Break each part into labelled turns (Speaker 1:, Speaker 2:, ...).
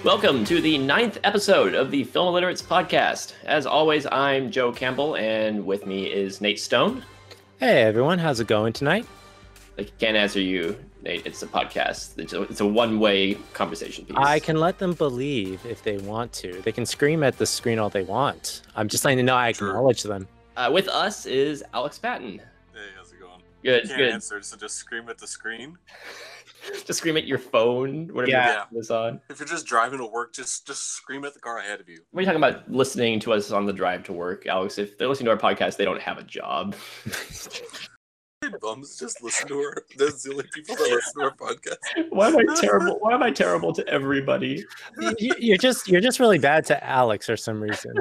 Speaker 1: Welcome to the 9th episode of the Film Illiterates podcast. As always, I'm Joe Campbell, and with me is Nate Stone.
Speaker 2: Hey everyone, how's it going tonight?
Speaker 1: I can't answer you, Nate. It's a podcast. It's a one-way conversation piece.
Speaker 2: I can let them believe if they want to. They can scream at the screen all they want. I'm just letting them know I acknowledge them.
Speaker 1: With us is Alex Patton.
Speaker 3: Hey, how's it going?
Speaker 1: Good,
Speaker 3: you can't
Speaker 1: good.
Speaker 3: answer, so just scream at the screen.
Speaker 1: Just scream at your phone, whatever is on.
Speaker 3: If you're just driving to work, just scream at the car ahead of you.
Speaker 1: What are you talking about listening to us on the drive to work, Alex? If they're listening to our podcast, they don't have a job.
Speaker 3: Bums just listen to her. That's the only people that listen to our podcast.
Speaker 1: Why am I terrible? Why am I terrible to everybody?
Speaker 2: You're just really bad to Alex for some reason.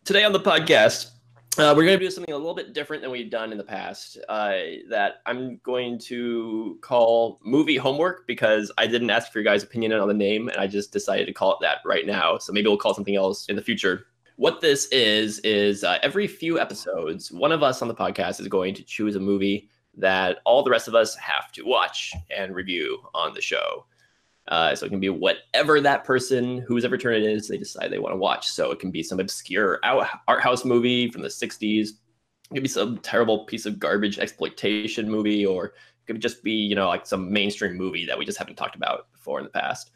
Speaker 1: Today on the podcast, we're going to do something a little bit different than we've done in the past. That I'm going to call movie homework because I didn't ask for your guys' opinion on the name, and I just decided to call it that right now. So maybe we'll call it something else in the future. What this is every few episodes, one of us on the podcast is going to choose a movie that all the rest of us have to watch and review on the show. So it can be whatever that person, whose ever turn it is, they decide they want to watch. So it can be some obscure art house movie from the 60s. It could be some terrible piece of garbage exploitation movie, or it could just be, like some mainstream movie that we just haven't talked about before in the past.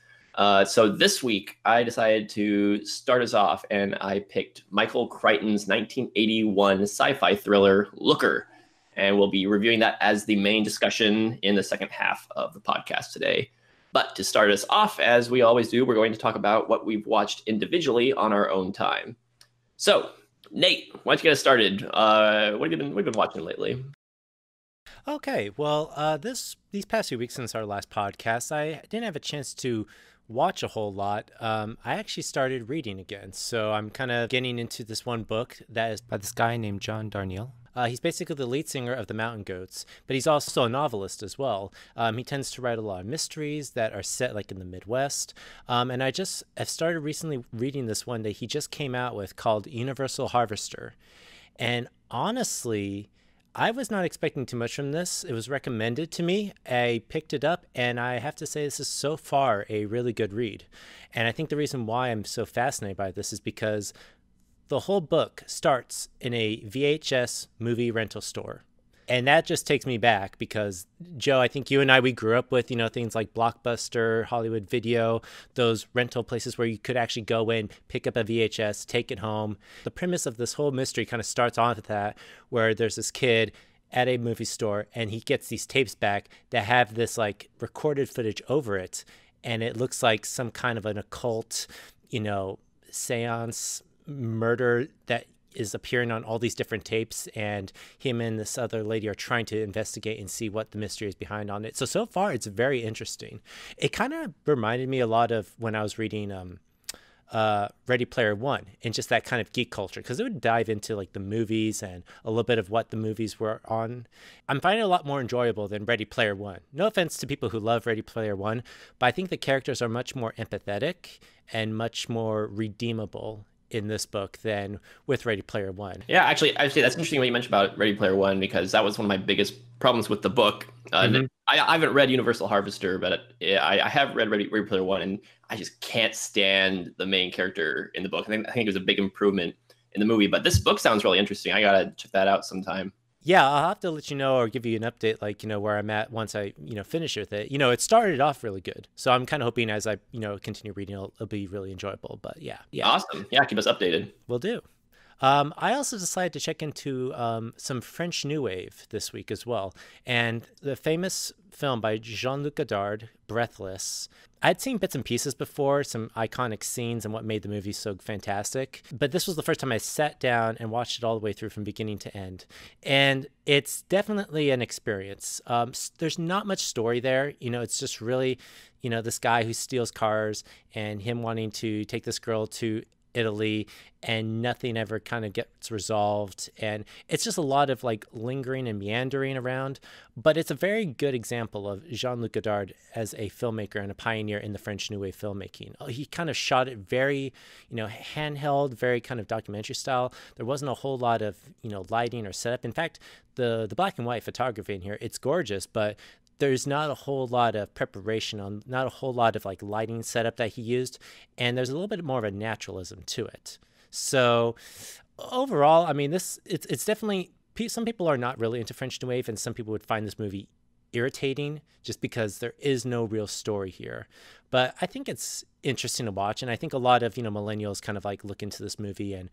Speaker 1: So this week, I decided to start us off, and I picked Michael Crichton's 1981 sci-fi thriller, Looker. And we'll be reviewing that as the main discussion in the second half of the podcast today. But to start us off, as we always do, we're going to talk about what we've watched individually on our own time. So, Nate, why don't you get us started? What have you been watching lately?
Speaker 2: Okay, well, these past few weeks since our last podcast, I didn't have a chance to watch a whole lot. I actually started reading again, so I'm kind of getting into this one book that is by this guy named John Darnielle. He's basically the lead singer of the Mountain Goats, but he's also a novelist as well. He tends to write a lot of mysteries that are set like in the Midwest. And I just have started recently reading this one that he just came out with called Universal Harvester. And honestly, I was not expecting too much from this. It was recommended to me. I picked it up, and I have to say this is so far a really good read. And I think the reason why I'm so fascinated by this is because the whole book starts in a VHS movie rental store. And that just takes me back because, Joe, I think you and I, we grew up with, things like Blockbuster, Hollywood Video, those rental places where you could actually go in, pick up a VHS, take it home. The premise of this whole mystery kind of starts off with that, where there's this kid at a movie store and he gets these tapes back that have this like recorded footage over it. And it looks like some kind of an occult, seance murder that is appearing on all these different tapes, and him and this other lady are trying to investigate and see what the mystery is behind on it. So far it's very interesting. It kind of reminded me a lot of when I was reading Ready Player One, and just that kind of geek culture, because it would dive into like the movies and a little bit of what the movies were on. I'm finding it a lot more enjoyable than Ready Player One. No offense to people who love Ready Player One, but I think the characters are much more empathetic and much more redeemable in this book than with Ready Player One.
Speaker 1: Yeah, actually, that's interesting what you mentioned about Ready Player One, because that was one of my biggest problems with the book. I haven't read Universal Harvester, but I have read Ready Player One, and I just can't stand the main character in the book. I think it was a big improvement in the movie, but this book sounds really interesting. I gotta check that out sometime.
Speaker 2: Yeah, I'll have to let you know or give you an update, like, where I'm at once I, finish with it. It started off really good. So I'm kind of hoping as I, continue reading, it'll be really enjoyable. But yeah.
Speaker 1: Awesome. Yeah, keep us updated.
Speaker 2: Will do. I also decided to check into some French New Wave this week as well. And the famous film by Jean-Luc Godard, Breathless. I'd seen bits and pieces before, some iconic scenes and what made the movie so fantastic. But this was the first time I sat down and watched it all the way through from beginning to end. And it's definitely an experience. There's not much story there. It's just really, this guy who steals cars and him wanting to take this girl to Italy, and nothing ever kind of gets resolved, and it's just a lot of like lingering and meandering around. But it's a very good example of Jean-Luc Godard as a filmmaker and a pioneer in the French New Wave filmmaking. He kind of shot it very, handheld, very kind of documentary style. There wasn't a whole lot of, lighting or setup. In fact, the black and white photography in here, it's gorgeous, but there's not a whole lot of preparation on, not a whole lot of like lighting setup that he used, and there's a little bit more of a naturalism to it. So overall, I mean, it's definitely, some people are not really into French New Wave, and some people would find this movie irritating just because there is no real story here. But I think it's interesting to watch, and I think a lot of, millennials kind of like look into this movie and,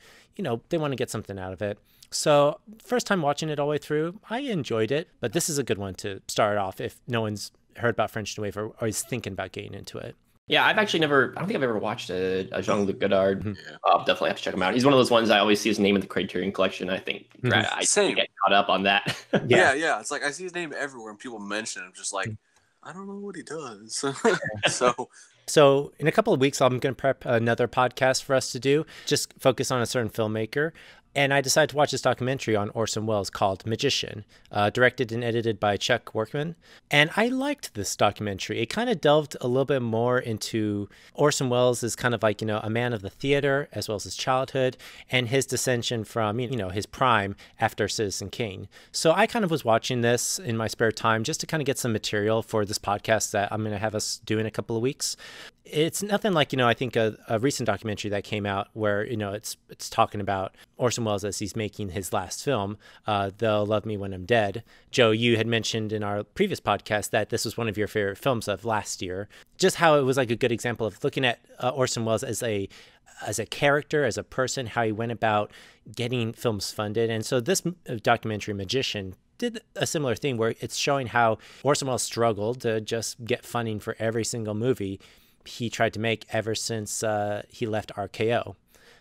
Speaker 2: they want to get something out of it. So first time watching it all the way through, I enjoyed it, but this is a good one to start off if no one's heard about French New Wave or is thinking about getting into it.
Speaker 1: Yeah, I don't think I've ever watched a Jean-Luc Godard.
Speaker 3: Yeah.
Speaker 1: I'll definitely have to check him out. He's one of those ones I always see his name in the Criterion Collection. I think I
Speaker 3: Same.
Speaker 1: get caught up on that.
Speaker 3: Yeah. It's like I see his name everywhere and people mention it. I'm just like, I don't know what he does.
Speaker 2: So in a couple of weeks, I'm going to prep another podcast for us to do, just focus on a certain filmmaker. And I decided to watch this documentary on Orson Welles called Magician, directed and edited by Chuck Workman. And I liked this documentary. It kind of delved a little bit more into Orson Welles as kind of like, a man of the theater, as well as his childhood and his descension from, his prime after Citizen Kane. So I kind of was watching this in my spare time just to kind of get some material for this podcast that I'm going to have us do in a couple of weeks. It's nothing like, I think a recent documentary that came out where, it's talking about Orson Welles as he's making his last film, They'll Love Me When I'm Dead. Joe, you had mentioned in our previous podcast that this was one of your favorite films of last year. Just how it was like a good example of looking at Orson Welles as a character, as a person, how he went about getting films funded. And so this documentary, Magician, did a similar thing where it's showing how Orson Welles struggled to just get funding for every single movie he tried to make ever since he left RKO.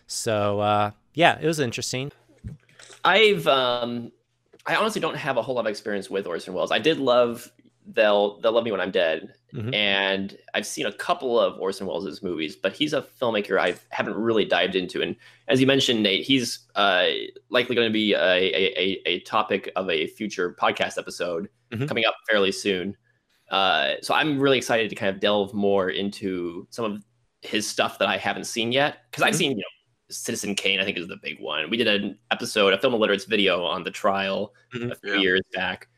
Speaker 2: So it was interesting.
Speaker 1: I honestly don't have a whole lot of experience with Orson Welles. I did love They'll Love Me When I'm Dead, and I've seen a couple of Orson Welles' movies, but he's a filmmaker I haven't really dived into. And as you mentioned, Nate, he's likely going to be a topic of a future podcast episode coming up fairly soon. So I'm really excited to kind of delve more into some of his stuff that I haven't seen yet. Because I've seen, Citizen Kane, I think is the big one. We did an episode, a Film Illiterates video on the trial a few years back.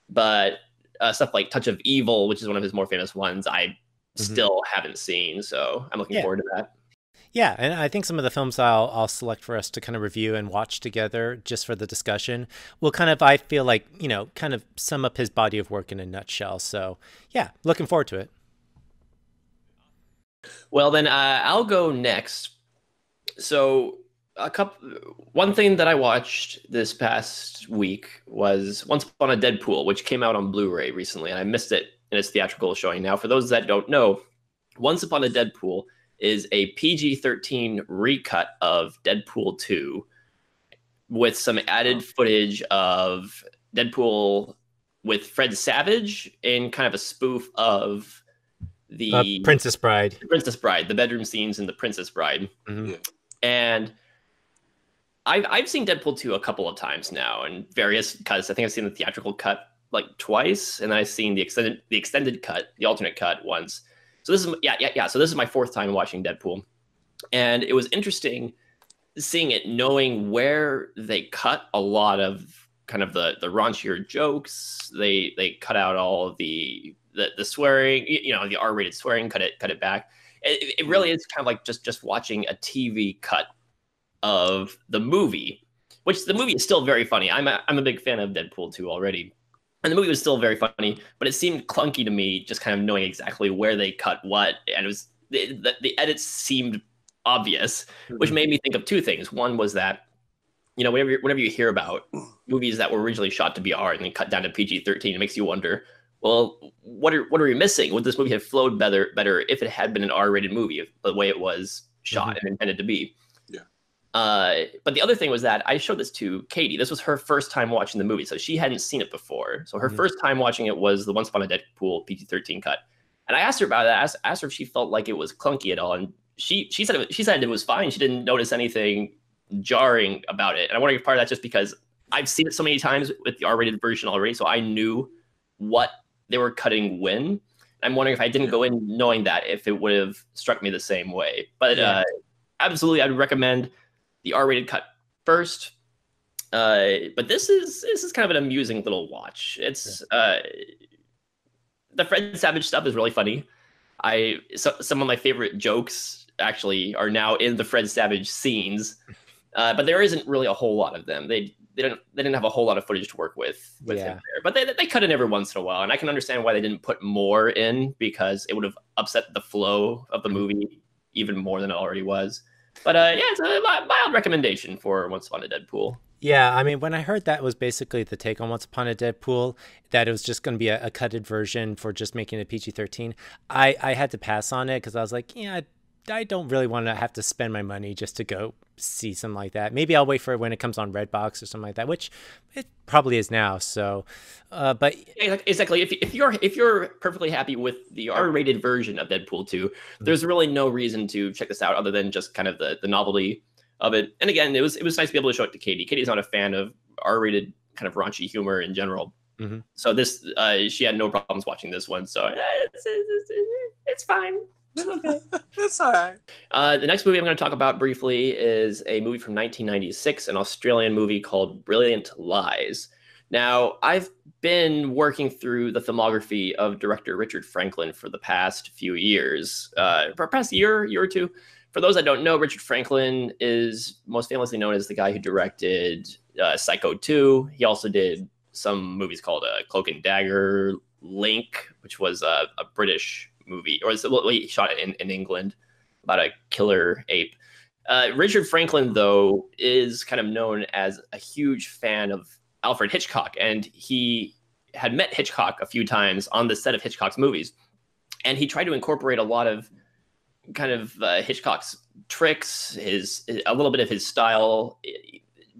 Speaker 1: But stuff like Touch of Evil, which is one of his more famous ones, I still haven't seen. So I'm looking forward to that.
Speaker 2: Yeah, and I think some of the films I'll select for us to kind of review and watch together just for the discussion will kind of, I feel like, kind of sum up his body of work in a nutshell. So, yeah, looking forward to it.
Speaker 1: Well, then I'll go next. So, one thing that I watched this past week was Once Upon a Deadpool, which came out on Blu-ray recently, and I missed it in its theatrical showing. Now, for those that don't know, Once Upon a Deadpool is a PG-13 recut of Deadpool 2 with some added footage of Deadpool with Fred Savage in kind of a spoof of the
Speaker 2: Princess Bride.
Speaker 1: The bedroom scenes in The Princess Bride. And I've seen Deadpool 2 a couple of times now in various cuts. I think I've seen the theatrical cut like twice, and I've seen the extended cut, the alternate cut once. So this is So this is my fourth time watching Deadpool, and it was interesting seeing it, knowing where they cut a lot of kind of the raunchier jokes. They cut out all of the swearing, the R-rated swearing, cut it back. It really is kind of like just watching a TV cut of the movie, which the movie is still very funny. I'm a big fan of Deadpool 2 already. And the movie was still very funny, but it seemed clunky to me, just kind of knowing exactly where they cut what. And it was the edits seemed obvious, which made me think of two things. One was that, whenever you hear about movies that were originally shot to be R and then cut down to PG-13, it makes you wonder, well, what are we missing? Would this movie have flowed better if it had been an R-rated movie, the way it was shot and intended to be? But the other thing was that I showed this to Katie. This was her first time watching the movie, so she hadn't seen it before. So her first time watching it was the Once Upon a Deadpool PG-13 cut. And I asked her about that. I asked her if she felt like it was clunky at all, and she said it was fine. She didn't notice anything jarring about it. And I wonder if part of that just because I've seen it so many times with the R-rated version already, so I knew what they were cutting when. I'm wondering if I didn't go in knowing that, if it would have struck me the same way. But absolutely, I'd recommend the R-rated cut first. But this is kind of an amusing little watch. It's the Fred Savage stuff is really funny. Some of my favorite jokes actually are now in the Fred Savage scenes, but there isn't really a whole lot of them. They didn't have a whole lot of footage to work with him there, but they cut in every once in a while, and I can understand why they didn't put more in, because it would have upset the flow of the movie even more than it already was. But yeah, it's a mild recommendation for Once Upon a Deadpool.
Speaker 2: Yeah, I mean, when I heard that was basically the take on Once Upon a Deadpool, that it was just going to be a cutted version for just making it PG-13, I had to pass on it, because I was like, yeah, I don't really want to have to spend my money just to go see something like that. Maybe I'll wait for it when it comes on Redbox or something like that, which it probably is now. So, but
Speaker 1: exactly, if you're perfectly happy with the R-rated version of Deadpool 2, there's really no reason to check this out other than just kind of the novelty of it. And again, it was nice to be able to show it to Katie. Katie's not a fan of R-rated kind of raunchy humor in general. So this, she had no problems watching this one. So it's fine. Okay.
Speaker 3: It's all right.
Speaker 1: The next movie I'm going to talk about briefly is a movie from 1996, an Australian movie called Brilliant Lies. Now, I've been working through the filmography of director Richard Franklin for the past few years, for the past year or two. For those that don't know, Richard Franklin is most famously known as the guy who directed Psycho 2. He also did some movies called Cloak and Dagger, Link, which was a British movie, or he shot it in England about a killer ape. Richard Franklin, though, is kind of known as a huge fan of Alfred Hitchcock, and he had met Hitchcock a few times on the set of Hitchcock's movies, and he tried to incorporate a lot of kind of Hitchcock's tricks, a little bit of his style.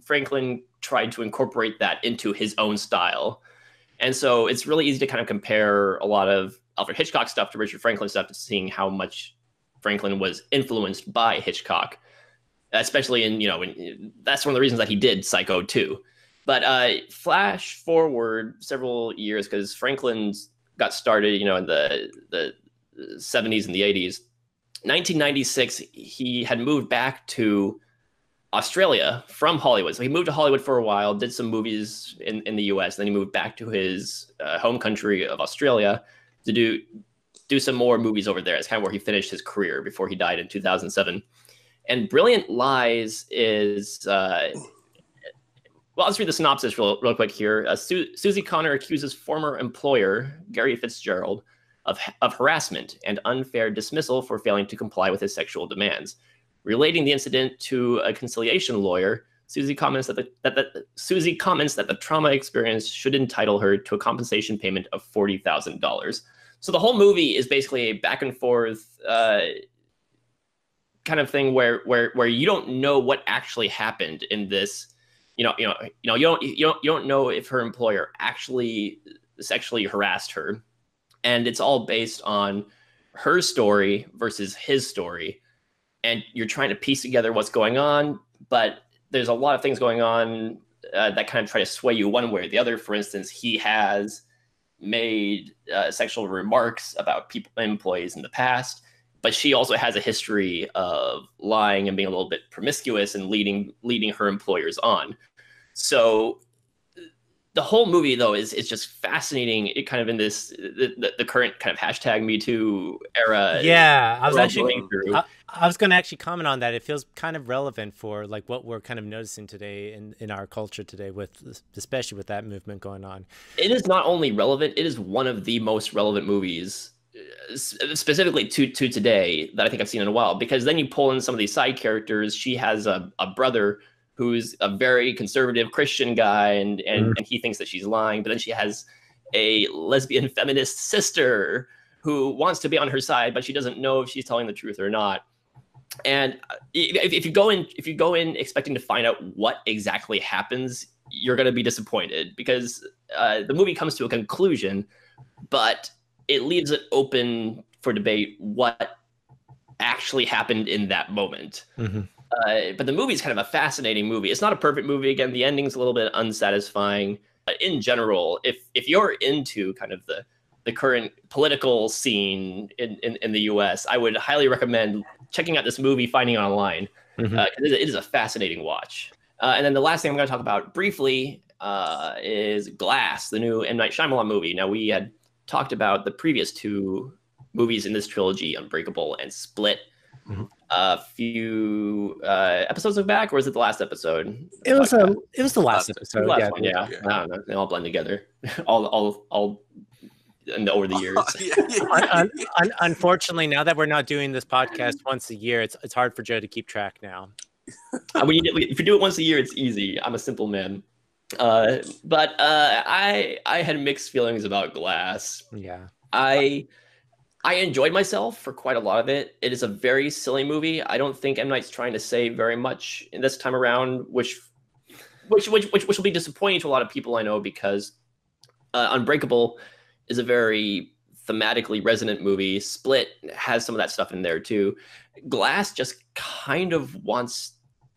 Speaker 1: Franklin tried to incorporate that into his own style, and so it's really easy to kind of compare a lot of Alfred Hitchcock stuff to Richard Franklin stuff, to seeing how much Franklin was influenced by Hitchcock, especially that's one of the reasons that he did Psycho 2. But flash forward several years, because Franklin got started, in the 70s and the 80s. 1996, he had moved back to Australia from Hollywood. So he moved to Hollywood for a while, did some movies in the US, then he moved back to his home country of Australia to do some more movies over there. It's kind of where he finished his career before he died in 2007. And Brilliant Lies is, well, I'll just read the synopsis real quick here. Susie Connor accuses former employer, Gary Fitzgerald, of harassment and unfair dismissal for failing to comply with his sexual demands. Relating the incident to a conciliation lawyer, Susie comments that the trauma experience should entitle her to a compensation payment of $40,000. So the whole movie is basically a back and forth kind of thing where you don't know what actually happened in this. You don't know if her employer actually sexually harassed her, and it's all based on her story versus his story, and you're trying to piece together what's going on, but there's a lot of things going on that kind of try to sway you one way or the other. For instance, he has made sexual remarks about employees in the past, but she also has a history of lying and being a little bit promiscuous and leading her employers on. So the whole movie, though, is just fascinating. It kind of in this the current kind of hashtag Me Too era.
Speaker 2: Yeah, I was going to actually comment on that. It feels kind of relevant for like what we're kind of noticing today in our culture today, especially with that movement going on.
Speaker 1: It is not only relevant; it is one of the most relevant movies, specifically to today, that I think I've seen in a while. Because then you pull in some of these side characters. She has a brother who's a very conservative Christian guy, and he thinks that she's lying. But then she has a lesbian feminist sister who wants to be on her side, but she doesn't know if she's telling the truth or not. And if you go in expecting to find out what exactly happens, you're going to be disappointed, because the movie comes to a conclusion, but it leaves it open for debate what actually happened in that moment. Mm-hmm. But the movie is kind of a fascinating movie. It's not a perfect movie. Again, the ending's a little bit unsatisfying. But in general, if you're into kind of the current political scene in the US, I would highly recommend checking out this movie, finding it online. Mm-hmm. It is a fascinating watch. And then the last thing I'm going to talk about briefly is Glass, the new M. Night Shyamalan movie. Now, we had talked about the previous two movies in this trilogy, Unbreakable and Split, a few episodes back, or was it the last episode?
Speaker 2: It was the last episode.
Speaker 1: The last one, yeah.
Speaker 3: Yeah.
Speaker 1: I don't know. They all blend together. all over the years.
Speaker 2: Unfortunately, now that we're not doing this podcast once a year, it's hard for Joe to keep track now.
Speaker 1: If you do it once a year, it's easy. I'm a simple man. But I had mixed feelings about Glass.
Speaker 2: Yeah.
Speaker 1: I enjoyed myself for quite a lot of it. It is a very silly movie. I don't think M. Night's trying to say very much in this time around, which will be disappointing to a lot of people I know, because Unbreakable is a very thematically resonant movie. Split has some of that stuff in there too. Glass just kind of wants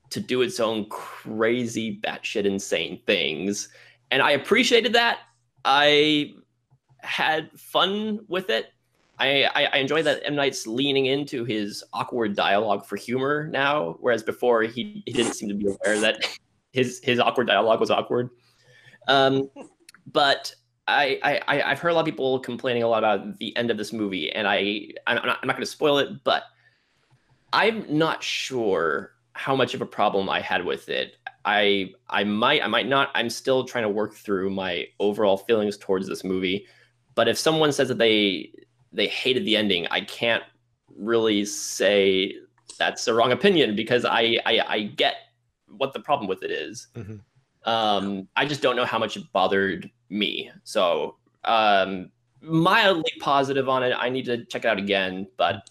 Speaker 1: to do its own crazy, batshit insane things, and I appreciated that. I had fun with it. I enjoy that M. Night's leaning into his awkward dialogue for humor now, whereas before he didn't seem to be aware that his awkward dialogue was awkward. But I've heard a lot of people complaining a lot about the end of this movie, and I'm not going to spoil it, but I'm not sure how much of a problem I had with it. I might not. I'm still trying to work through my overall feelings towards this movie. But if someone says that they hated the ending, I can't really say that's a wrong opinion, because I get what the problem with it is. I just don't know how much it bothered me. So mildly positive on it. I need to check it out again, but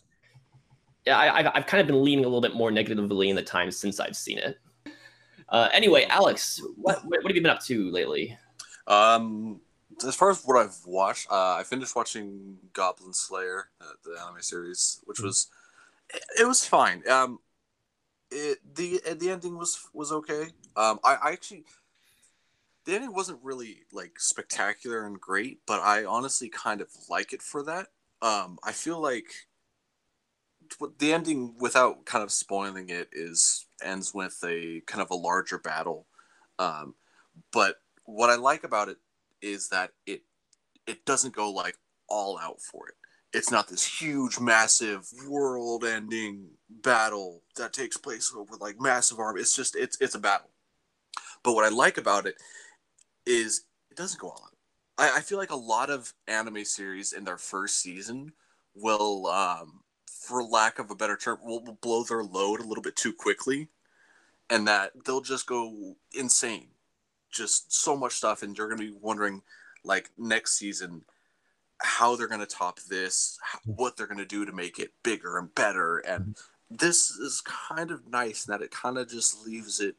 Speaker 1: yeah, I've kind of been leaning a little bit more negatively in the time since I've seen it. Anyway, Alex, what have you been up to lately?
Speaker 3: As far as what I've watched, I finished watching Goblin Slayer, the anime series, which was fine. The ending was okay. I actually, the ending wasn't really like spectacular and great, but I honestly kind of like it for that. I feel like the ending, without kind of spoiling it, ends with a kind of a larger battle. But what I like about it is that it doesn't go like all out for it. It's not this huge, massive, world-ending battle that takes place with like massive army. It's just it's a battle. But what I like about it is it doesn't go all out. I feel like a lot of anime series in their first season will, for lack of a better term, will blow their load a little bit too quickly, and that they'll just go insane. Just so much stuff, and you're going to be wondering, like, next season, how they're going to top this, what they're going to do to make it bigger and better. And this is kind of nice that it kind of just leaves it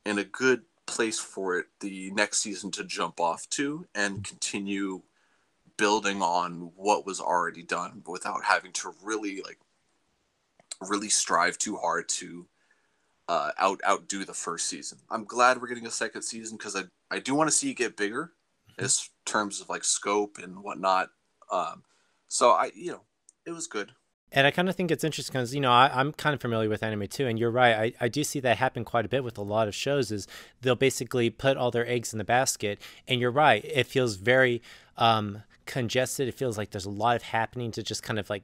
Speaker 3: in a good place for it the next season to jump off to and continue building on what was already done without having to really strive too hard to outdo the first season. I'm glad we're getting a second season, because I do want to see it get bigger in terms of like scope and whatnot. So it was good.
Speaker 2: And I kind of think it's interesting because, I'm kind of familiar with anime too. And you're right. I do see that happen quite a bit with a lot of shows, is they'll basically put all their eggs in the basket. And you're right. It feels very congested. It feels like there's a lot of happening to just kind of like,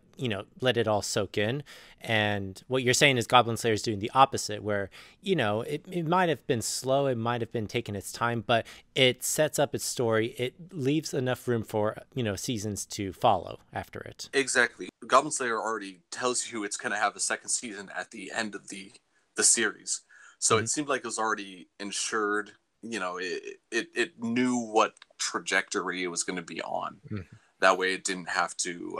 Speaker 2: let it all soak in. And what you're saying is Goblin Slayer is doing the opposite, where, it might have been slow. It might have been taking its time, but it sets up its story. It leaves enough room for, seasons to follow after it.
Speaker 3: Exactly. Goblin Slayer already tells you it's going to have a second season at the end of the series. So it seemed like it was already ensured. It knew what trajectory it was going to be on. That way it didn't have to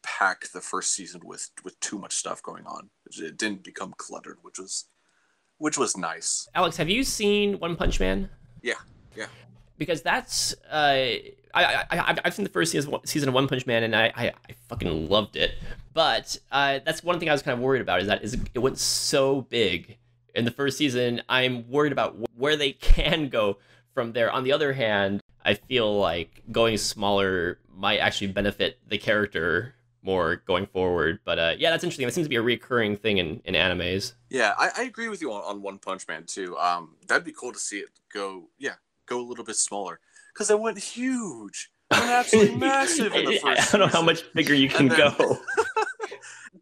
Speaker 3: pack the first season with too much stuff going on. It didn't become cluttered, which was nice.
Speaker 1: Alex, have you seen One Punch Man?
Speaker 3: Yeah.
Speaker 1: Because that's I've seen the first season of One Punch Man, and I fucking loved it. But that's one thing I was kind of worried about, is that it went so big in the first season. I'm worried about where they can go from there. On the other hand, I feel like going smaller might actually benefit the character more going forward. But yeah, that's interesting. That seems to be a recurring thing in animes.
Speaker 3: Yeah, I agree with you on One Punch Man too. That'd be cool to see it go a little bit smaller, because it went huge. went absolutely massive in the first
Speaker 1: I don't know how
Speaker 3: season.
Speaker 1: much bigger you can
Speaker 3: And then-
Speaker 1: go.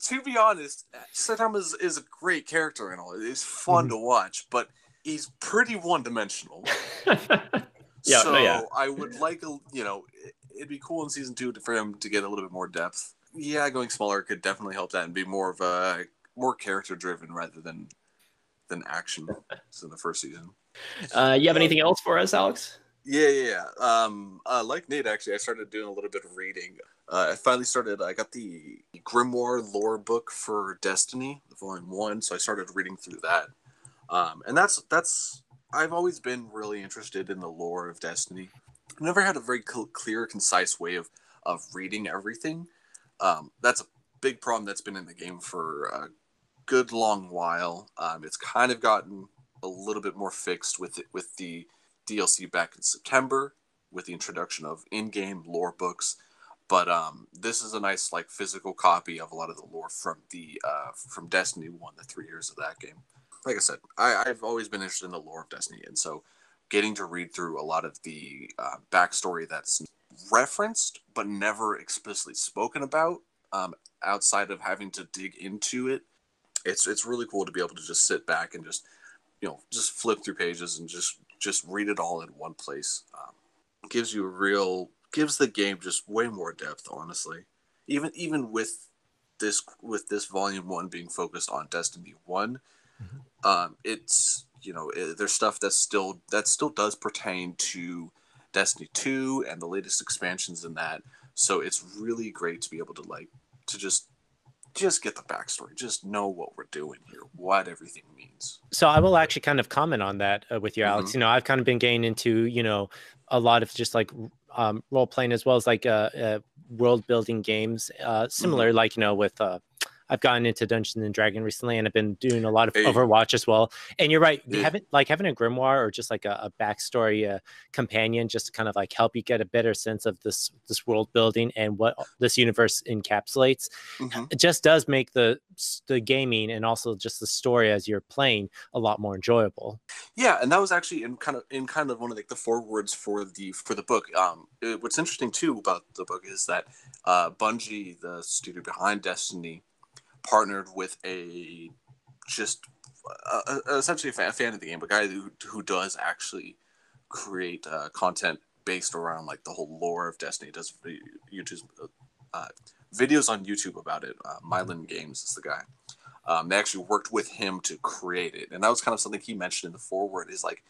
Speaker 3: To be honest, Saddam is a great character and all. It's fun to watch, but he's pretty one-dimensional.
Speaker 1: Yeah,
Speaker 3: So
Speaker 1: no, yeah.
Speaker 3: I would like it'd be cool in season 2 for him to get a little bit more depth. Yeah, going smaller could definitely help that and be more of a more character driven rather than action. So in the first season.
Speaker 1: You have anything else for us, Alex?
Speaker 3: Yeah. Like Nate, actually, I started doing a little bit of reading. I finally started. I got the Grimoire lore book for Destiny, Volume 1. So I started reading through that. And that's. I've always been really interested in the lore of Destiny. I've never had a very clear, concise way of reading everything. That's a big problem that's been in the game for a good long while. It's kind of gotten a little bit more fixed with the DLC back in September with the introduction of in-game lore books. But this is a nice like physical copy of a lot of the lore from Destiny 1, the 3 years of that game. Like I said, I've always been interested in the lore of Destiny, and so getting to read through a lot of the backstory that's referenced but never explicitly spoken about outside of having to dig into it, it's really cool to be able to just sit back and just flip through pages and just read it all in one place. Gives the game just way more depth, honestly. Even with this volume 1 being focused on Destiny 1, it's there's stuff that still does pertain to Destiny 2 and the latest expansions in that. So it's really great to be able to just get the backstory, just know what we're doing here, what everything means.
Speaker 2: So I will actually kind of comment on that with you, Alex. I've kind of been getting into, a lot of just like role playing as well as like world building games, similar, like, with I've gotten into Dungeons and Dragons recently, and I've been doing a lot of Overwatch as well. And you're right, having a grimoire or just like a backstory companion, just to kind of like help you get a better sense of this world building and what this universe encapsulates. It just does make the gaming and also just the story as you're playing a lot more enjoyable.
Speaker 3: Yeah, and that was actually in kind of one of the forewords for the book. What's interesting too about the book is that Bungie, the studio behind Destiny, partnered with essentially a fan of the game, a guy who does actually create content based around like the whole lore of Destiny. Does YouTube videos on YouTube about it. Mylan Games is the guy. They actually worked with him to create it, and that was kind of something he mentioned in the foreword. Is like,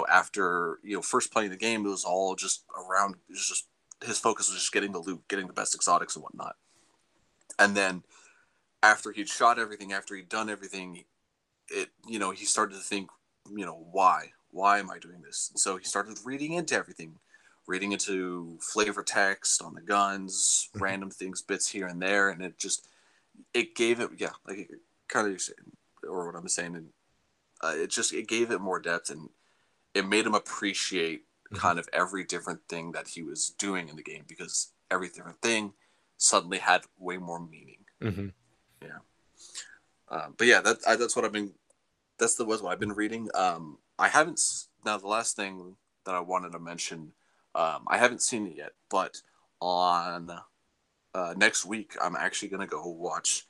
Speaker 3: after first playing the game, it was all just around. It was just his focus was just getting the loot, getting the best exotics and whatnot, and then after he'd shot everything, after he'd done everything, he started to think, why am I doing this? And so he started reading into everything, reading into flavor text on the guns, random things, bits here and there. And it gave it, like kind of, or what I'm saying. And it gave it more depth, and it made him appreciate kind of every different thing that he was doing in the game, because every different thing suddenly had way more meaning. But yeah, that's what I've been. That's what I've been reading. I haven't. Now the last thing that I wanted to mention, I haven't seen it yet, but on next week I'm actually gonna go watch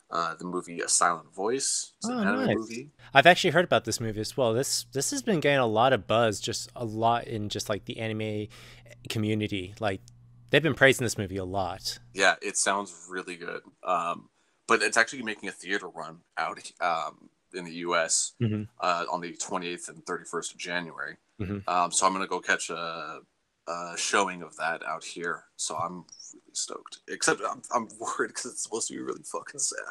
Speaker 3: the movie A Silent Voice. It's an anime movie.
Speaker 2: I've actually heard about this movie as well. This has been getting a lot of buzz, just a lot in just like the anime community. Like they've been praising this movie a lot.
Speaker 3: Yeah, it sounds really good. But it's actually making a theater run out in the U.S. On the 28th and 31st of January. So I'm gonna go catch a showing of that out here. So I'm really stoked. Except I'm worried because it's supposed to be really fucking sad.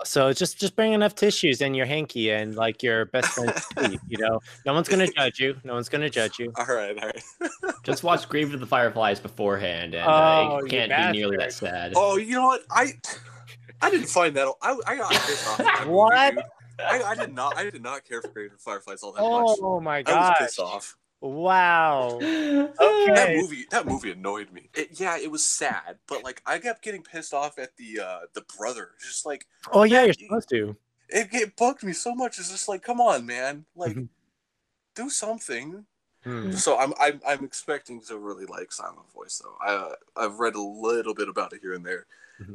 Speaker 2: So just bring enough tissues and your hanky and like your best friend's sleep. No one's gonna judge you. No one's gonna judge you.
Speaker 3: All right.
Speaker 1: Just watch Grave of the Fireflies beforehand, and it can't be nearly that sad.
Speaker 3: Oh, you know what? I didn't find that. I got pissed off. At that
Speaker 2: What?
Speaker 3: Movie, dude. I did not care for Grave of the Fireflies all that much.
Speaker 2: Oh my god!
Speaker 3: I was pissed off.
Speaker 2: Wow. Okay.
Speaker 3: That movie annoyed me. It was sad, but like I kept getting pissed off at the brother. Just like,
Speaker 2: oh yeah, you're supposed to.
Speaker 3: It bugged me so much. It's just like, come on, man. Like, do something. So I'm expecting to really like Silent Voice though. I've read a little bit about it here and there,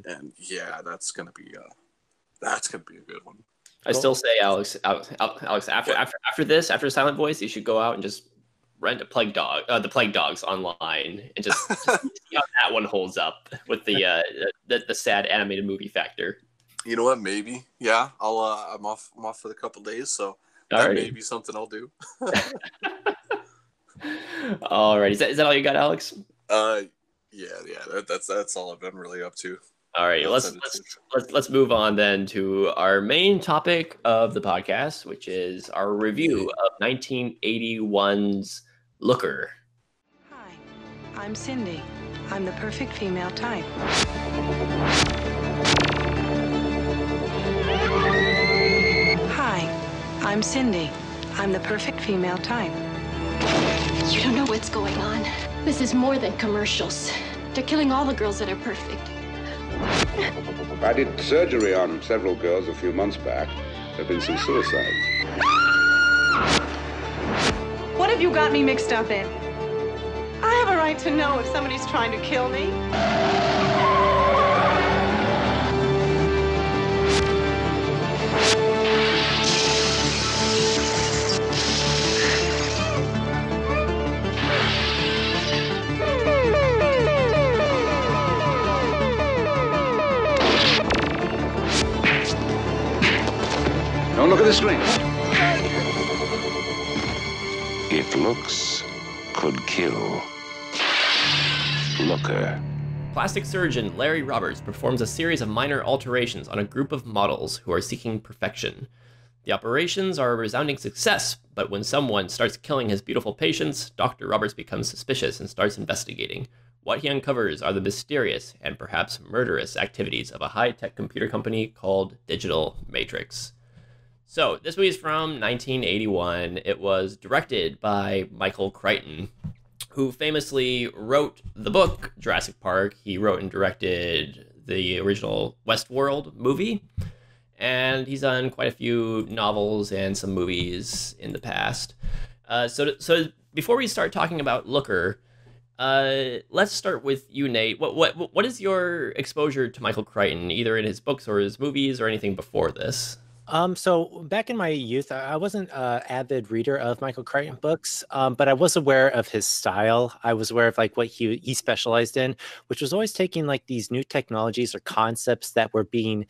Speaker 3: and yeah, that's gonna be a good one.
Speaker 1: I still say, Alex, after this, after Silent Voice, you should go out and just rent the Plague Dogs online and just see how that one holds up with the sad animated movie factor.
Speaker 3: You know what? Maybe, yeah. I'm off for the couple days, so that may be something I'll do.
Speaker 1: All right, is that all you got, Alex?
Speaker 3: Yeah. That's all I've been really up to.
Speaker 1: All right, let's move on then to our main topic of the podcast, which is our review of 1981's Looker.
Speaker 4: Hi, I'm Cindy. I'm the perfect female type. Hi, I'm Cindy. I'm the perfect female type.
Speaker 5: You don't know what's going on. This is more than commercials. They're killing all the girls that are perfect.
Speaker 6: I did surgery on several girls a few months back. There have been some suicides.
Speaker 4: What have you got me mixed up in? I have a right to know if somebody's trying to kill me.
Speaker 6: Don't look at the screen.
Speaker 7: If looks could kill. Looker.
Speaker 1: Plastic surgeon Larry Roberts performs a series of minor alterations on a group of models who are seeking perfection. The operations are a resounding success, but when someone starts killing his beautiful patients, Dr. Roberts becomes suspicious and starts investigating. What he uncovers are the mysterious and perhaps murderous activities of a high-tech computer company called Digital Matrix. So, this movie is from 1981. It was directed by Michael Crichton, who famously wrote the book Jurassic Park. He wrote and directed the original Westworld movie, and he's done quite a few novels and some movies in the past. So before we start talking about Looker, let's start with you, Nate. What is your exposure to Michael Crichton, either in his books or his movies or anything before this?
Speaker 2: So back in my youth, I wasn't an avid reader of Michael Crichton books, but I was aware of his style. I was aware of like what he specialized in, which was always taking like these new technologies or concepts that were being,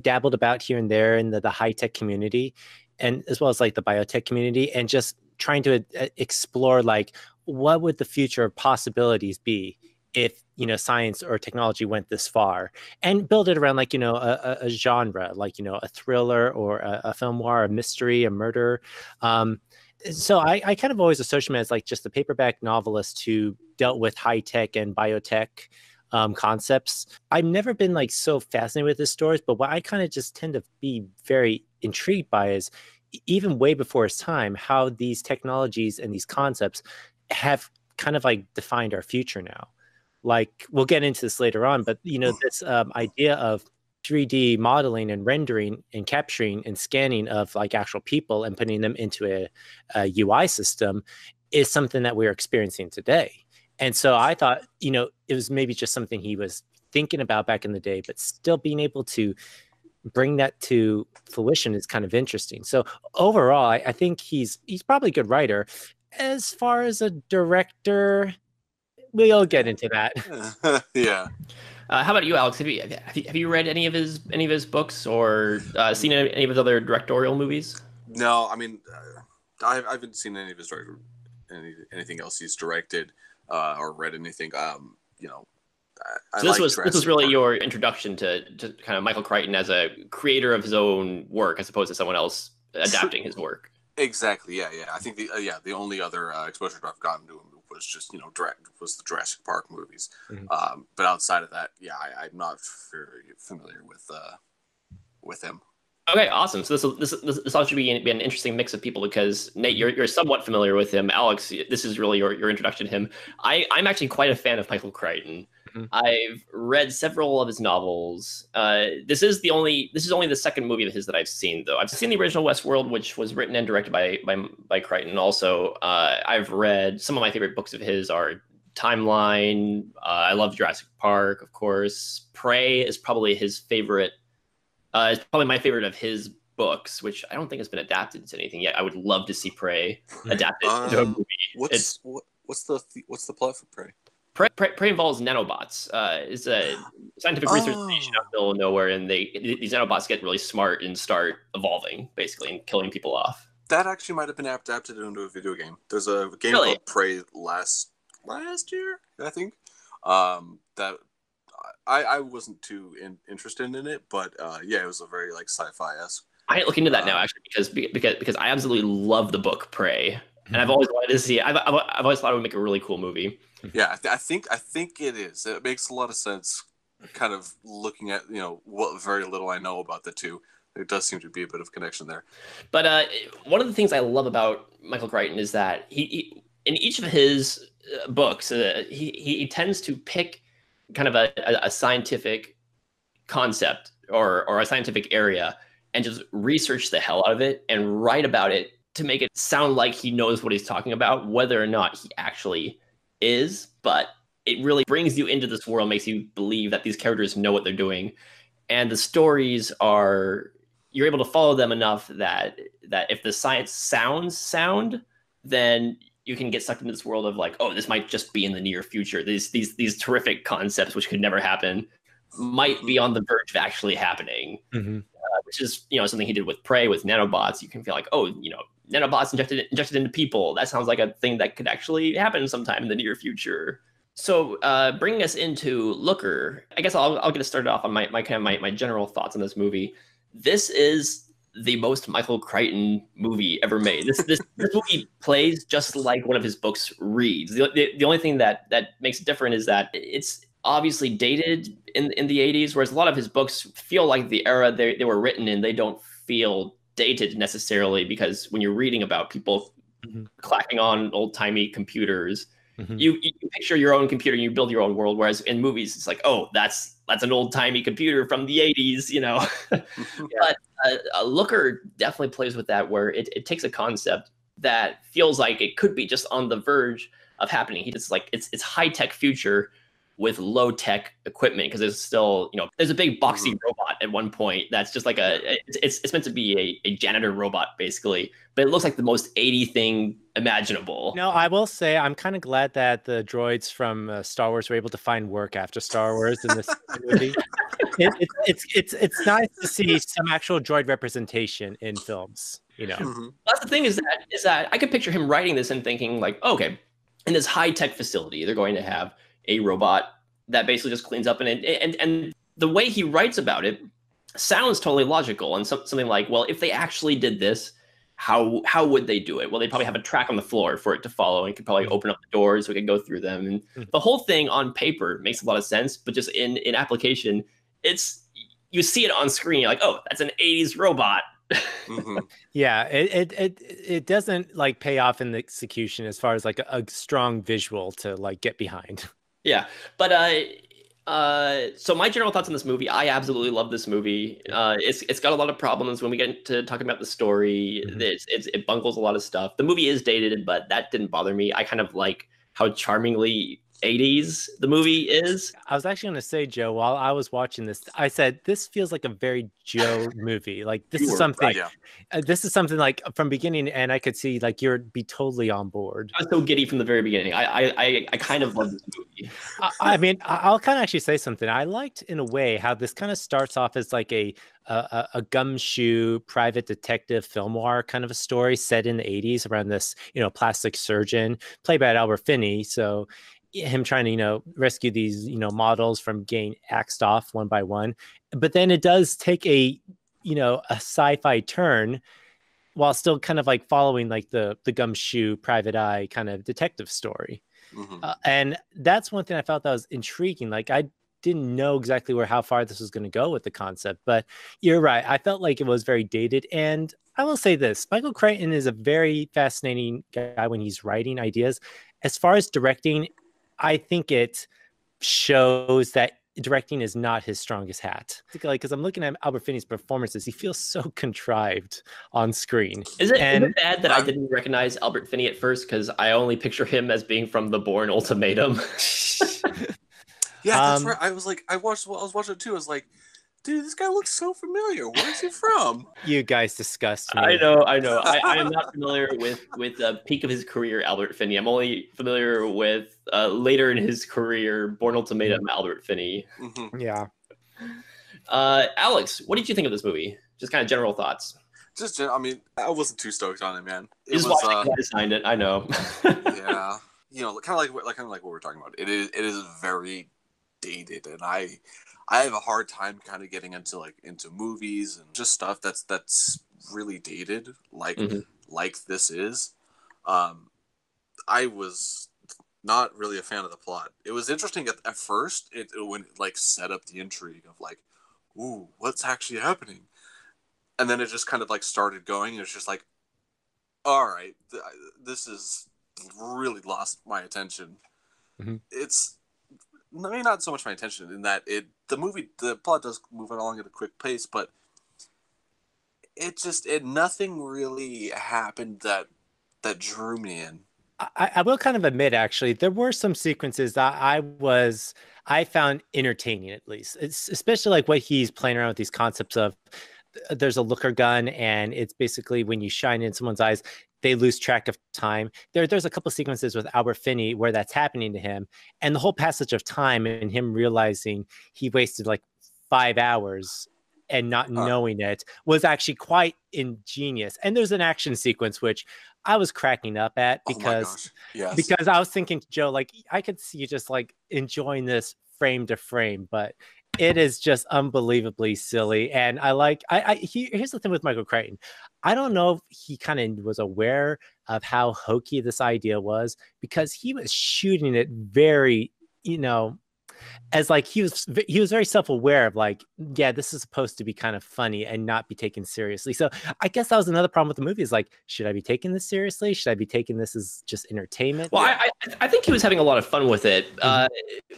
Speaker 2: dabbled about here and there in the high-tech community, and as well as like the biotech community, and just trying to explore like what would the future possibilities be if science or technology went this far, and build it around like a genre, like a thriller or a film noir, a mystery, a murder. So I kind of always associate him as like just the paperback novelist who dealt with high tech and biotech concepts. I've never been like so fascinated with his stories, but what I kind of just tend to be very intrigued by is even way before his time, how these technologies and these concepts have kind of like defined our future now. Like, we'll get into this later on, but this idea of 3D modeling and rendering and capturing and scanning of like actual people and putting them into a UI system is something that we're experiencing today. And so I thought, it was maybe just something he was thinking about back in the day, but still being able to bring that to fruition is kind of interesting. So overall, I think he's probably a good writer. As far as a director, we'll get into that.
Speaker 3: Yeah.
Speaker 1: How about you, Alex? Have you read any of his books or seen any of his other directorial movies?
Speaker 3: No, I mean, I haven't seen any of his anything else he's directed or read anything.
Speaker 1: So this was really your introduction to kind of Michael Crichton as a creator of his own work, as opposed to someone else adapting his work.
Speaker 3: Exactly. Yeah. I think the only other exposure I've gotten to him was just was the Jurassic Park movies. Mm-hmm. But outside of that, I'm not very familiar with him.
Speaker 1: Okay, awesome. So this all should be an interesting mix of people, because Nate, you're somewhat familiar with him. Alex, this is really your introduction to him. I'm actually quite a fan of Michael Crichton.
Speaker 2: Mhm.
Speaker 1: I've read several of his novels. This is only the second movie of his that I've seen, though. I've seen the original Westworld, which was written and directed by Crichton. Also, I've read some of my favorite books of his are Timeline. I love Jurassic Park, of course. Prey is probably his favorite. It's probably my favorite of his books, which I don't think has been adapted to anything yet. I would love to see Prey adapted into a movie.
Speaker 3: What's the plot for Prey?
Speaker 1: Prey involves nanobots. It's a scientific research station out in the middle of nowhere, and these nanobots get really smart and start evolving, basically, and killing people off.
Speaker 3: That actually might have been adapted into a video game. There's a game
Speaker 1: Really?
Speaker 3: called Prey last year, I think. That I wasn't too interested in it, but yeah, it was a very like sci-fi-esque.
Speaker 1: I might look into that now, actually, because I absolutely love the book Prey, and I've always wanted to see it. I've always thought it would make a really cool movie.
Speaker 3: Yeah, I think it is. It makes a lot of sense, kind of looking at what very little I know about the two. There does seem to be a bit of connection there.
Speaker 1: But one of the things I love about Michael Crichton is that he in each of his books, he tends to pick kind of a scientific concept or a scientific area and just research the hell out of it and write about it to make it sound like he knows what he's talking about, whether or not he actually is. But it really brings you into this world, makes you believe that these characters know what they're doing. And the stories you're able to follow them enough that if the science sounds sound, then you can get sucked into this world of like, oh, this might just be in the near future. These terrific concepts, which could never happen, might be on the verge of actually happening. Which is something he did with Prey, with nanobots. You can feel like, oh, nanobots injected into people. That sounds like a thing that could actually happen sometime in the near future. So bringing us into Looker, I guess I'll get us started off on my general thoughts on this movie. This is the most Michael Crichton movie ever made. This movie plays just like one of his books reads. The only thing that makes it different is that it's obviously dated in the 80s, whereas a lot of his books feel like the era they were written in. They don't feel dated necessarily, because when you're reading about people clacking on old-timey computers, you picture your own computer and you build your own world, whereas in movies it's like, oh, that's an old-timey computer from the 80s, But Looker definitely plays with that, where it takes a concept that feels like it could be just on the verge of happening. It's like it's high-tech future with low-tech equipment, because there's still, there's a big boxy robot at one point that's just like it's meant to be a janitor robot, basically, but it looks like the most 80 thing imaginable.
Speaker 2: No, I will say I'm kind of glad that the droids from Star Wars were able to find work after Star Wars in this movie. It's nice to see some actual droid representation in films.
Speaker 1: That's the thing is that I could picture him writing this and thinking like, okay, in this high-tech facility, they're going to have a robot that basically just cleans up, and the way he writes about it sounds totally logical, and something like, well, if they actually did this, how would they do it? Well, they'd probably have a track on the floor for it to follow, and could probably open up the doors so we could go through them. And the whole thing on paper makes a lot of sense, but just in application, you see it on screen, you're like, oh, that's an 80s robot.
Speaker 2: Yeah, it doesn't like pay off in the execution as far as like a strong visual to like get behind. Yeah,
Speaker 1: but so my general thoughts on this movie, I absolutely love this movie. It's got a lot of problems when we get into talking about the story. It bungles a lot of stuff. The movie is dated, but that didn't bother me. I kind of like how charmingly 80s the movie is.
Speaker 2: I was actually going to say, Joe, while I was watching this, I said, this feels like a very Joe movie. Like this is something, this is something like from beginning, and I could see like you'd be totally on board.
Speaker 1: I was so giddy from the very beginning. I kind of love this movie.
Speaker 2: I mean, I'll kind of actually say something. I liked in a way how this kind of starts off as like a gumshoe private detective film noir kind of a story set in the 80s around this, plastic surgeon played by Albert Finney. So him trying to, rescue these, models from getting axed off one by one. But then it does take a sci-fi turn while still kind of like following like the gumshoe private eye kind of detective story. And that's one thing I felt that was intriguing. Like I didn't know exactly how far this was going to go with the concept, but you're right. I felt like it was very dated. And I will say this, Michael Crichton is a very fascinating guy when he's writing ideas. As far as directing, I think it shows that directing is not his strongest hat. Like, because I'm looking at Albert Finney's performances, he feels so contrived on screen.
Speaker 1: Is it bad that I didn't recognize Albert Finney at first? Because I only picture him as being from The Bourne Ultimatum.
Speaker 3: Yeah, that's right. I was watching it too. I was like, dude, this guy looks so familiar. Where's he from?
Speaker 2: You guys disgust me.
Speaker 1: I know. I am not familiar with the peak of his career, Albert Finney. I'm only familiar with later in his career, Bourne Ultimatum, Albert Finney.
Speaker 3: Mm-hmm.
Speaker 2: Yeah.
Speaker 1: Alex, what did you think of this movie? Just kind of general thoughts.
Speaker 3: I mean, I wasn't too stoked on it, man. It
Speaker 1: just
Speaker 3: was.
Speaker 1: I designed it. I know.
Speaker 3: Yeah, kind of like what we're talking about. It is very dated, and I have a hard time kind of getting into movies and just stuff that's really dated, like this is. I was not really a fan of the plot. It was interesting at first. When it set up the intrigue of ooh, what's actually happening, and then it just kind of started going. And it's just all right, this is really lost my attention. It's maybe not so much my attention in that the plot does move along at a quick pace, but nothing really happened that drew me in.
Speaker 2: I will kind of admit, actually, there were some sequences that I found entertaining, at least. It's especially what he's playing around with these concepts of there's a looker gun, and it's basically when you shine in someone's eyes, they lose track of time. There's a couple of sequences with Albert Finney where that's happening to him, and the whole passage of time and him realizing he wasted 5 hours and not knowing it was actually quite ingenious. And there's an action sequence which I was cracking up at because I was thinking, Joe, I could see you just enjoying this frame to frame, but it is just unbelievably silly. And here's the thing with Michael Crichton. I don't know if he kind of was aware of how hokey this idea was, because he was shooting it very, as he was very self-aware of yeah, this is supposed to be kind of funny and not be taken seriously. So I guess that was another problem with the movie is should I be taking this seriously? Should I be taking this as just entertainment?
Speaker 1: Well, I think he was having a lot of fun with it,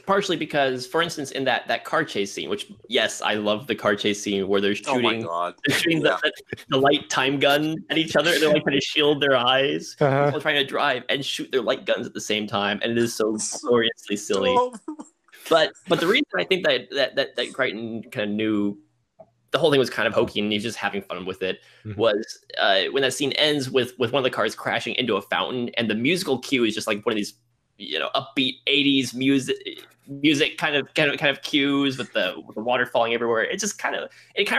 Speaker 1: partially because, for instance, in that car chase scene, which, yes, I love the car chase scene where they're shooting, the light time gun at each other. They're trying to shield their eyes while trying to drive and shoot their light guns at the same time, and it is so gloriously silly. But the reason I think that Crichton kind of knew the whole thing was kind of hokey and he's just having fun with it was when that scene ends with one of the cars crashing into a fountain, and the musical cue is just one of these upbeat 80s music kind of cues with the water falling everywhere. It kind of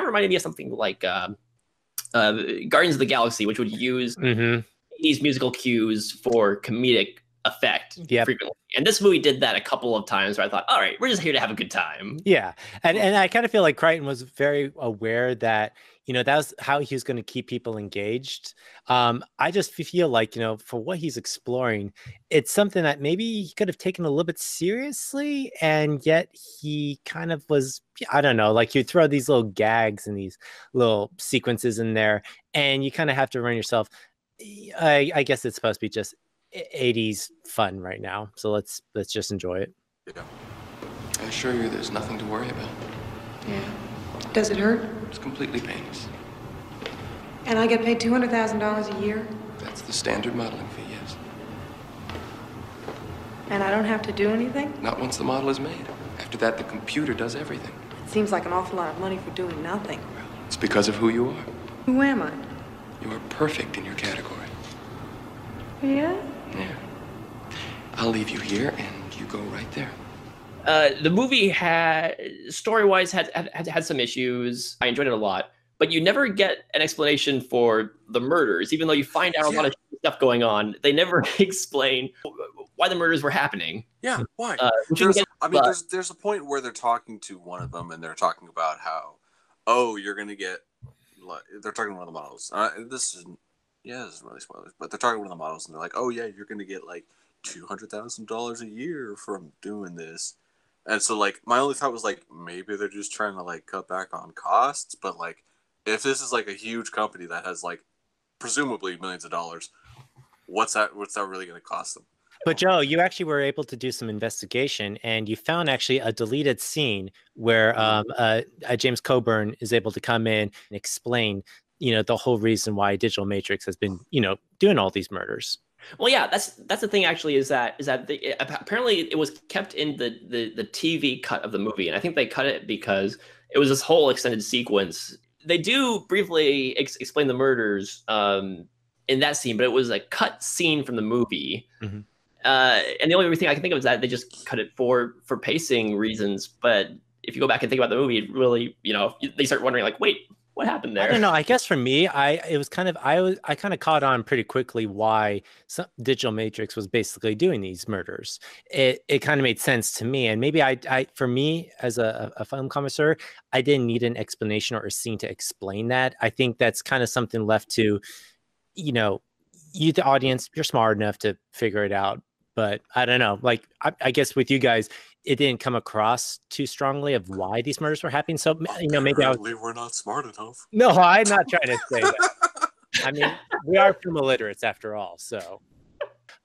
Speaker 1: reminded me of something like Guardians of the Galaxy, which would use 80s musical cues for comedic effect frequently. And this movie did that a couple of times where I thought, all right, we're just here to have a good time.
Speaker 2: Yeah. And I kind of feel like Crichton was very aware that, that was how he was going to keep people engaged. I just feel for what he's exploring, it's something that maybe he could have taken a little bit seriously, and yet he kind of was, I don't know, you throw these little gags and these little sequences in there, and you kind of have to remind yourself, I guess it's supposed to be just 80s fun right now, so let's just enjoy it.
Speaker 8: Yeah, I assure you there's nothing to worry about.
Speaker 4: Yeah. Does it hurt?
Speaker 8: It's completely painless.
Speaker 4: And I get paid $200,000 a year?
Speaker 8: That's the standard modeling fee, yes.
Speaker 4: And I don't have to do anything?
Speaker 8: Not once the model is made. After that, the computer does everything.
Speaker 4: It seems like an awful lot of money for doing nothing.
Speaker 8: Well, it's because of who you are.
Speaker 4: Who am I?
Speaker 8: You are perfect in your category.
Speaker 4: Yeah?
Speaker 8: Yeah. I'll leave you here, and you go right there.
Speaker 1: The movie story-wise had some issues. I enjoyed it a lot, but you never get an explanation for the murders, even though you find out a lot of stuff going on. They never explain why the murders were happening.
Speaker 3: Yeah, why? There's a point where they're talking to one of them, and they're talking about how, you're gonna get. They're talking to one of the models. This isn't really spoilers, but they're talking to one of the models, and they're like, you're gonna get $200,000 a year from doing this. And so my only thought was maybe they're just trying to cut back on costs, but if this is a huge company that has presumably millions of dollars, what's that really going to cost them?
Speaker 2: But Joe, you actually were able to do some investigation, and you found actually a deleted scene where James Coburn is able to come in and explain, the whole reason why Digital Matrix has been, doing all these murders.
Speaker 1: Well, yeah, that's the thing. Actually, is that apparently it was kept in the TV cut of the movie, and I think they cut it because it was this whole extended sequence. They do briefly explain the murders in that scene, but it was a cut scene from the movie.
Speaker 2: Mm-hmm.
Speaker 1: And the only thing I can think of is that they just cut it for pacing reasons. But if you go back and think about the movie, it really, they start wondering, like, wait, what happened there?
Speaker 2: I don't know. I guess for me, I kind of caught on pretty quickly why Digital Matrix was basically doing these murders. It kind of made sense to me, and maybe I for me as a film connoisseur, I didn't need an explanation or a scene to explain that. I think that's kind of something left to, you, the audience. You're smart enough to figure it out. But I don't know, like, I guess with you guys, it didn't come across too strongly of why these murders were happening. So, maybe
Speaker 3: we're not smart enough.
Speaker 2: No, I'm not trying to say that. I mean, we are film illiterates after all. So,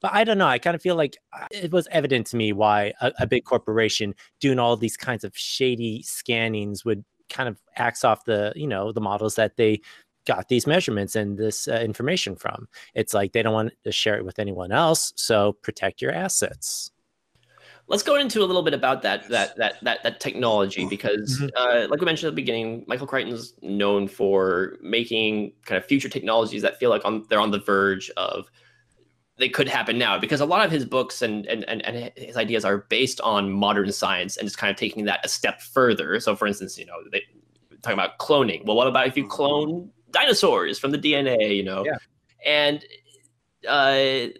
Speaker 2: but I don't know. I kind of feel like it was evident to me why a big corporation doing all these kinds of shady scannings would kind of axe off the models that they got these measurements and this information from. It's like they don't want to share it with anyone else, so protect your assets.
Speaker 1: Let's go into a little bit about that technology, because like we mentioned at the beginning, Michael Crichton's known for making kind of future technologies that feel like they're on the verge of they could happen now, because a lot of his books and his ideas are based on modern science and just kind of taking that a step further. So for instance, they talking about cloning. Well, what about if you clone dinosaurs from the DNA,
Speaker 2: Yeah.
Speaker 1: And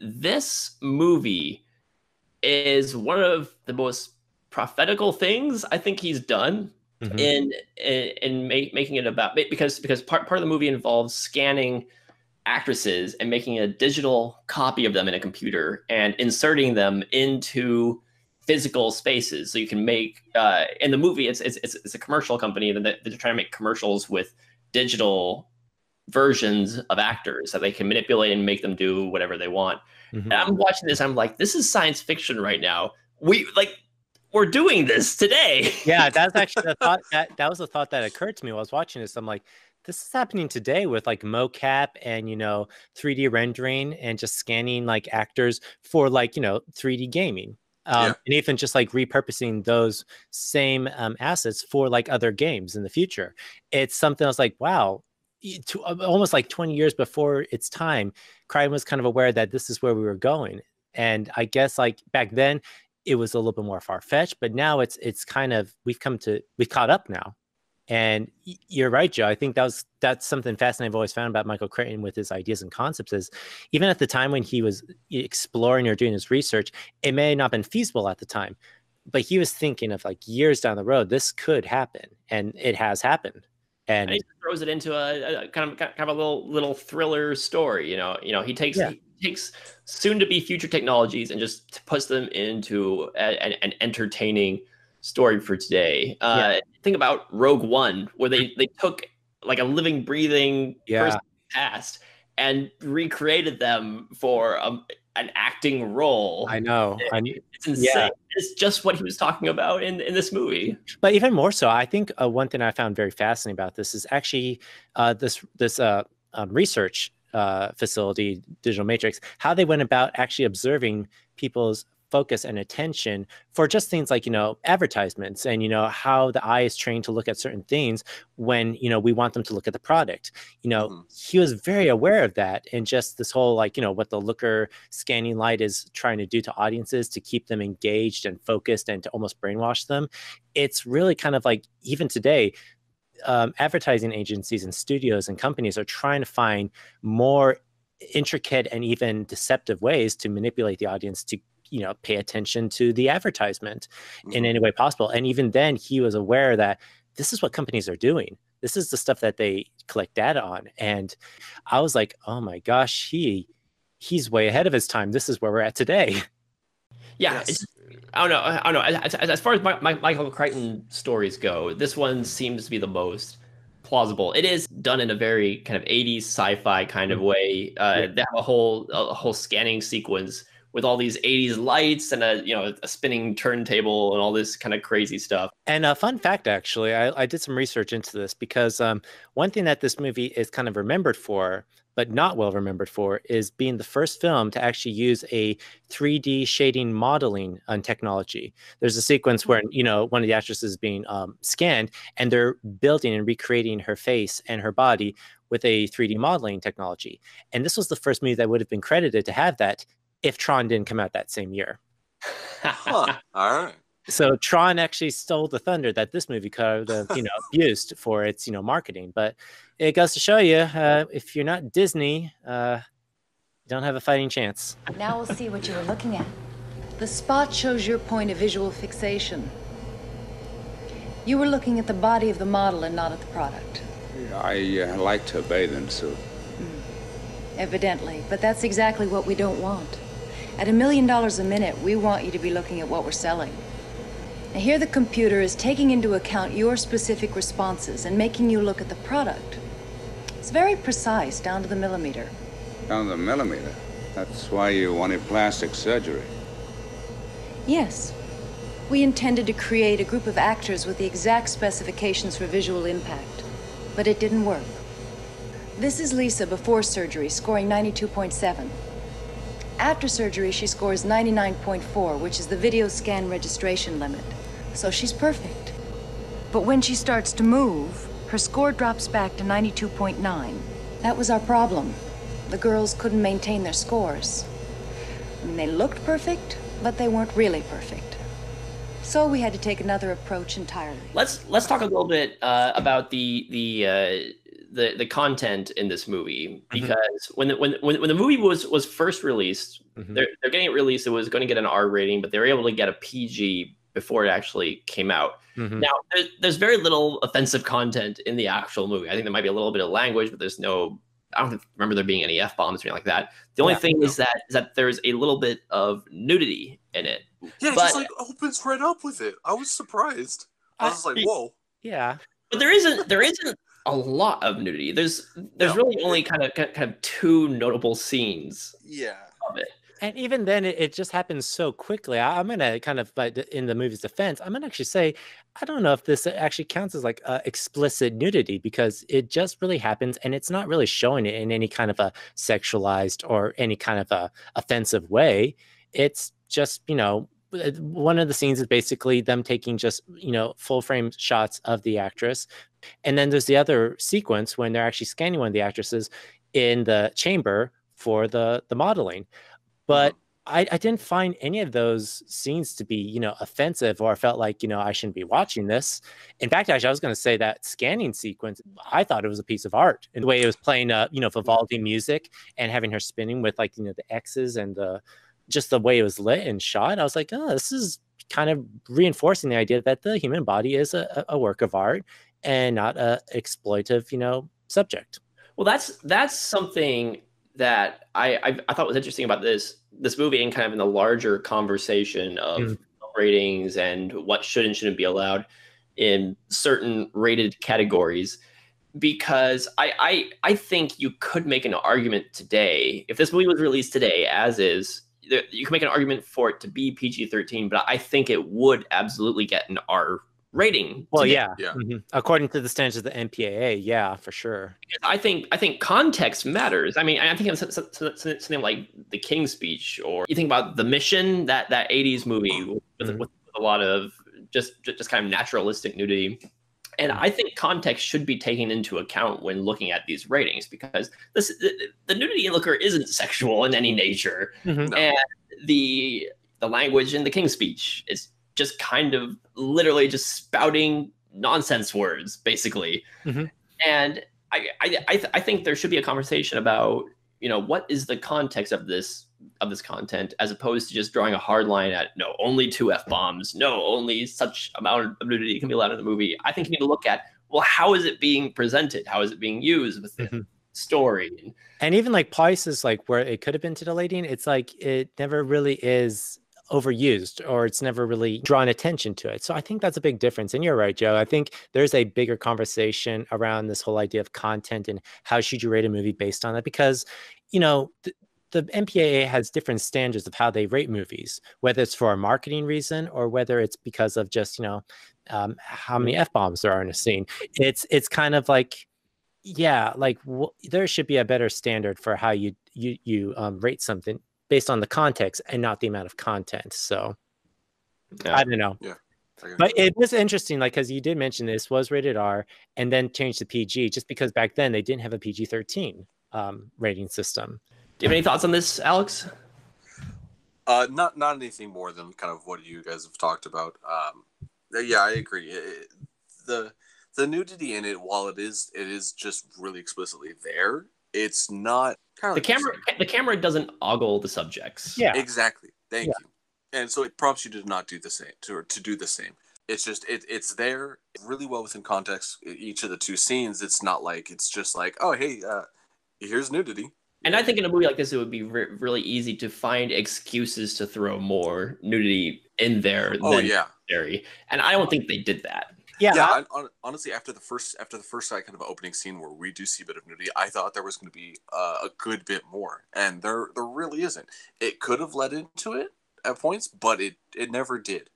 Speaker 1: this movie is one of the most prophetical things I think he's done in making it about, because part of the movie involves scanning actresses and making a digital copy of them in a computer and inserting them into physical spaces. So you can make in the movie, it's a commercial company that they're trying to make commercials with digital versions of actors that they can manipulate and make them do whatever they want. And I'm watching this, I'm like, this is science fiction right now. We're doing this today.
Speaker 2: Yeah, that's actually the thought that was the thought that occurred to me while I was watching this. I'm like, this is happening today with like mocap and 3D rendering and just scanning like actors for 3D gaming. And even just like repurposing those same assets for like other games in the future. It's something I was like, wow, almost like 20 years before its time, Crichton was kind of aware that this is where we were going. And I guess like back then it was a little bit more far-fetched, but now it's kind of, we've caught up now. And you're right, Joe. I think that's something fascinating I've always found about Michael Crichton with his ideas and concepts is even at the time when he was exploring or doing his research, it may not have been feasible at the time, but he was thinking of like years down the road, this could happen, and it has happened. And
Speaker 1: he throws it into a kind of a little thriller story. He takes soon to be future technologies and just puts them into an entertaining story for today. Think about Rogue One, where they took like a living, breathing person past and recreated them for an acting role.
Speaker 2: I know.
Speaker 1: It's insane. Yeah. It's just what he was talking about in this movie.
Speaker 2: But even more so, I think one thing I found very fascinating about this is actually this research facility, Digital Matrix, how they went about actually observing people's focus and attention for just things like, advertisements and, how the eye is trained to look at certain things when, we want them to look at the product. He was very aware of that, and just this whole, like, what the looker scanning light is trying to do to audiences to keep them engaged and focused and to almost brainwash them. It's really kind of like, even today, advertising agencies and studios and companies are trying to find more intricate and even deceptive ways to manipulate the audience to pay attention to the advertisement in any way possible. And even then he was aware that this is what companies are doing. This is the stuff that they collect data on. And I was like, oh my gosh, he's way ahead of his time. This is where we're at today.
Speaker 1: Yeah.
Speaker 3: Yes.
Speaker 1: I don't know. As far as Michael Crichton stories go, this one seems to be the most plausible. It is done in a very kind of 80s sci-fi kind of way. They have a whole scanning sequence with all these 80s lights and a spinning turntable and all this kind of crazy stuff.
Speaker 2: And a fun fact, actually, I did some research into this because one thing that this movie is kind of remembered for, but not well remembered for, is being the first film to actually use a 3D shading modeling technology. There's a sequence where, one of the actresses is being scanned, and they're building and recreating her face and her body with a 3D modeling technology. And this was the first movie that would have been credited to have that if Tron didn't come out that same year.
Speaker 3: Huh. All right.
Speaker 2: So Tron actually stole the thunder that this movie could have, used for its, marketing. But it goes to show you, if you're not Disney, you don't have a fighting chance.
Speaker 9: Now we'll see what you were looking at. The spot shows your point of visual fixation. You were looking at the body of the model and not at the product.
Speaker 6: I like to bathe in suit.
Speaker 9: Evidently, but that's exactly what we don't want. At $1 million a minute, we want you to be looking at what we're selling. Now here the computer is taking into account your specific responses and making you look at the product. It's very precise, down to the millimeter.
Speaker 6: Down to the millimeter? That's why you wanted plastic surgery.
Speaker 9: Yes. We intended to create a group of actors with the exact specifications for visual impact, but it didn't work. This is Lisa before surgery, scoring 92.7. After surgery, she scores 99.4, which is the video scan registration limit. So she's perfect. But when she starts to move, her score drops back to 92.9. That was our problem. The girls couldn't maintain their scores. I mean, they looked perfect, but they weren't really perfect. So we had to take another approach entirely.
Speaker 1: Let's talk a little bit about the content in this movie, because when the movie was first released, they're getting it released. It was going to get an R rating, but they were able to get a PG before it actually came out. Now, there's very little offensive content in the actual movie. I think there might be a little bit of language, but there's no. I don't remember there being any F-bombs or anything like that. The only thing is that there's a little bit of nudity in it.
Speaker 3: Yeah, it just opens right up with it. I was surprised. I was like, whoa.
Speaker 2: Yeah,
Speaker 1: but there isn't a lot of nudity. There's really only kind of two notable scenes.
Speaker 3: Yeah.
Speaker 1: Of it.
Speaker 2: And even then, it just happens so quickly. I'm going to kind of, in the movie's defense, I'm going to actually say, I don't know if this actually counts as like explicit nudity, because it just really happens, and it's not really showing it in any kind of a sexualized or any kind of a offensive way. It's just, one of the scenes is basically them taking just, full frame shots of the actress. And then there's the other sequence when they're actually scanning one of the actresses in the chamber for the modeling. But I didn't find any of those scenes to be, offensive, or I felt like, I shouldn't be watching this. In fact, actually, I was going to say that scanning sequence, I thought it was a piece of art. And the way it was playing, Vivaldi music and having her spinning with like, the X's and just the way it was lit and shot. I was like, oh, this is kind of reinforcing the idea that the human body is a work of art and not a exploitive, subject.
Speaker 1: Well, that's something that I thought was interesting about this movie, and kind of in the larger conversation of ratings and what should and shouldn't be allowed in certain rated categories. Because I think you could make an argument today, if this movie was released today as is, you can make an argument for it to be PG-13, but I think it would absolutely get an R rating.
Speaker 2: Well, yeah. According to the standards of the MPAA, yeah, for sure.
Speaker 1: Because I think context matters. I mean, I think of something like The King's Speech, or you think about The Mission, that 80s movie with a lot of just kind of naturalistic nudity. And I think context should be taken into account when looking at these ratings, because the nudity in Looker isn't sexual in any nature. And the language in The King's Speech is just kind of literally just spouting nonsense words, basically. And I think there should be a conversation about, what is the context of this content, as opposed to just drawing a hard line at, no, only 2 F-bombs, no, only such amount of nudity can be allowed in the movie. I think you need to look at, well, how is it being presented? How is it being used with the story?
Speaker 2: And even like places like where it could have been titillating, it's like it never really is overused, or it's never really drawn attention to it. So I think that's a big difference. And you're right, Joe. I think there's a bigger conversation around this whole idea of content and how should you rate a movie based on that, because the MPAA has different standards of how they rate movies, whether it's for a marketing reason or whether it's because of just, how many F-bombs there are in a scene. It's kind of like, yeah, like there should be a better standard for how you rate something based on the context and not the amount of content. So I don't know.
Speaker 3: Yeah.
Speaker 2: But it was interesting, like, because you did mention this was rated R and then changed to PG, just because back then they didn't have a PG-13 rating system.
Speaker 1: Do you have any thoughts on this, Alex?
Speaker 3: Not anything more than kind of what you guys have talked about. Yeah, I agree. The nudity in it, while it is just really explicitly there, it's not kind of
Speaker 1: the camera doesn't ogle the subjects.
Speaker 2: Yeah,
Speaker 3: exactly. Thank you. And so it prompts you to not do the same, to do the same. It's just it's there really well within context. Each of the two scenes, it's not like it's just like, oh hey, here's nudity.
Speaker 1: And I think in a movie like this, it would be really easy to find excuses to throw more nudity in there than necessary. And I don't think they did that.
Speaker 3: Yeah. Honestly, after the first kind of opening scene where we do see a bit of nudity, I thought there was going to be a good bit more, and there really isn't. It could have led into it at points, but it never did.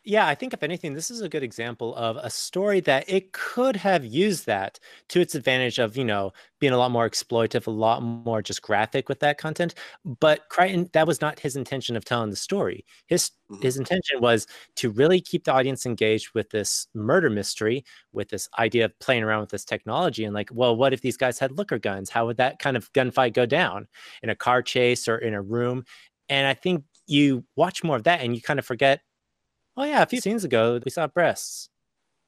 Speaker 2: Yeah, I think if anything, this is a good example of a story that it could have used that to its advantage of, being a lot more exploitive, a lot more just graphic with that content. But Crichton, that was not his intention of telling the story. His intention was to really keep the audience engaged with this murder mystery, with this idea of playing around with this technology. And like, well, what if these guys had looker guns? How would that kind of gunfight go down in a car chase or in a room? And I think you watch more of that and you kind of forget, oh yeah, a few scenes ago we saw breasts.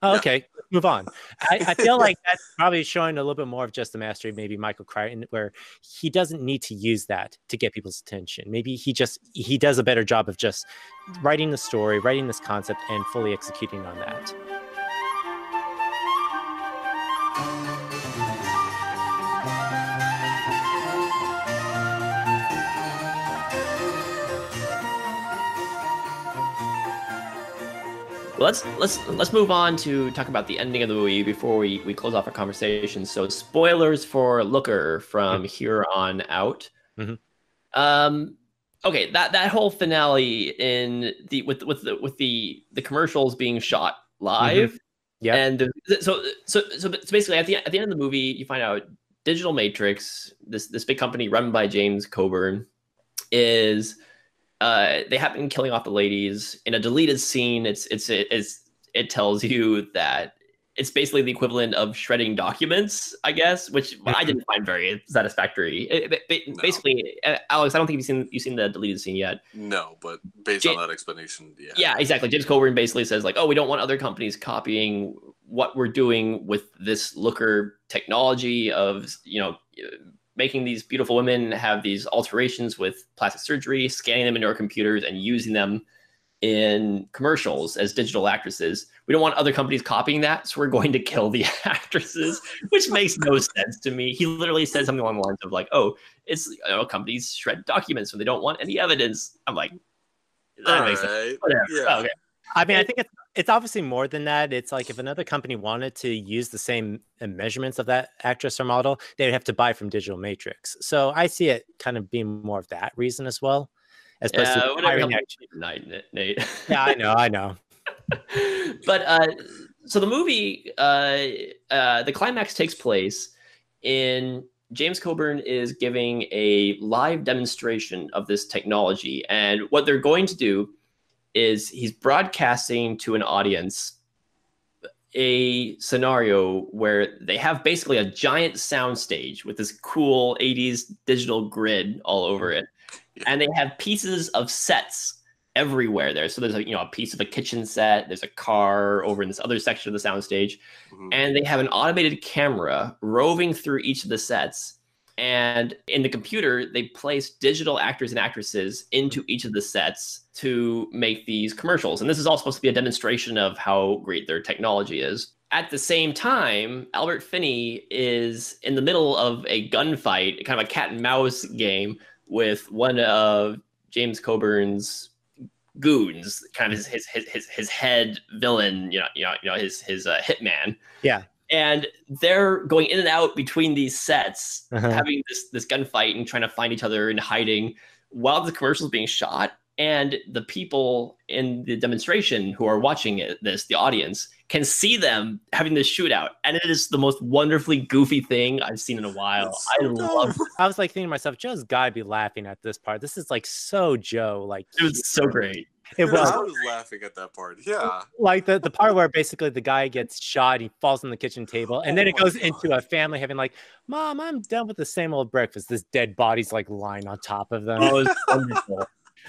Speaker 2: Oh, okay, move on. I feel like that's probably showing a little bit more of just the mastery of maybe Michael Crichton, where he doesn't need to use that to get people's attention. Maybe he does a better job of just writing the story, writing this concept, and fully executing on that.
Speaker 1: Let's move on to talk about the ending of the movie before we close off our conversation. So spoilers for Looker from here on out. Mm-hmm. Okay, that whole finale with the commercials being shot live. Mm-hmm. Yeah, and so basically at the end of the movie, you find out Digital Matrix, this big company run by James Coburn, is. They have been killing off the ladies in a deleted scene. It tells you that it's basically the equivalent of shredding documents, I guess, which I didn't find very satisfactory. Basically, Alex, I don't think you've seen the deleted scene yet.
Speaker 3: No, but based on that explanation, yeah.
Speaker 1: Yeah, exactly. James Coburn basically says like, oh, we don't want other companies copying what we're doing with this Looker technology of, making these beautiful women have these alterations with plastic surgery, scanning them into our computers and using them in commercials as digital actresses. We don't want other companies copying that, so we're going to kill the actresses, which makes no sense to me. He literally said something along the lines of like, oh, it's companies shred documents when they don't want any evidence. I'm like, that makes sense. Whatever.
Speaker 3: Yeah.
Speaker 2: Okay. I mean, I think it's obviously more than that. It's like if another company wanted to use the same measurements of that actress or model, they would have to buy from Digital Matrix. So I see it kind of being more of that reason as well. As opposed to hiring
Speaker 1: Nate.
Speaker 2: Yeah, I know.
Speaker 1: But so the movie, the climax takes place in James Coburn is giving a live demonstration of this technology. And what they're going to do is he's broadcasting to an audience a scenario where they have basically a giant sound stage with this cool 80s digital grid all over it. And they have pieces of sets everywhere there. So there's a piece of a kitchen set, there's a car over in this other section of the sound stage. Mm-hmm. And they have an automated camera roving through each of the sets. And in the computer, they place digital actors and actresses into each of the sets to make these commercials. And this is all supposed to be a demonstration of how great their technology is. At the same time, Albert Finney is in the middle of a gunfight, kind of a cat and mouse game with one of James Coburn's goons, kind of his head villain, his hitman.
Speaker 2: Yeah.
Speaker 1: and they're going in and out between these sets, having this gunfight and trying to find each other and hiding while the commercial's being shot. And the people in the demonstration who are watching the audience, can see them having this shootout. And it is the most wonderfully goofy thing I've seen in a while. I love it.
Speaker 2: I was like thinking to myself, Joe's got to be laughing at this part. This is like so Joe. Like,
Speaker 1: it was so great.
Speaker 3: I was laughing at that part. Yeah.
Speaker 2: Like the part where basically the guy gets shot, he falls on the kitchen table, and then it goes into a family having like, Mom, I'm done with the same old breakfast. This dead body's like lying on top of them.
Speaker 1: Oh, it was wonderful.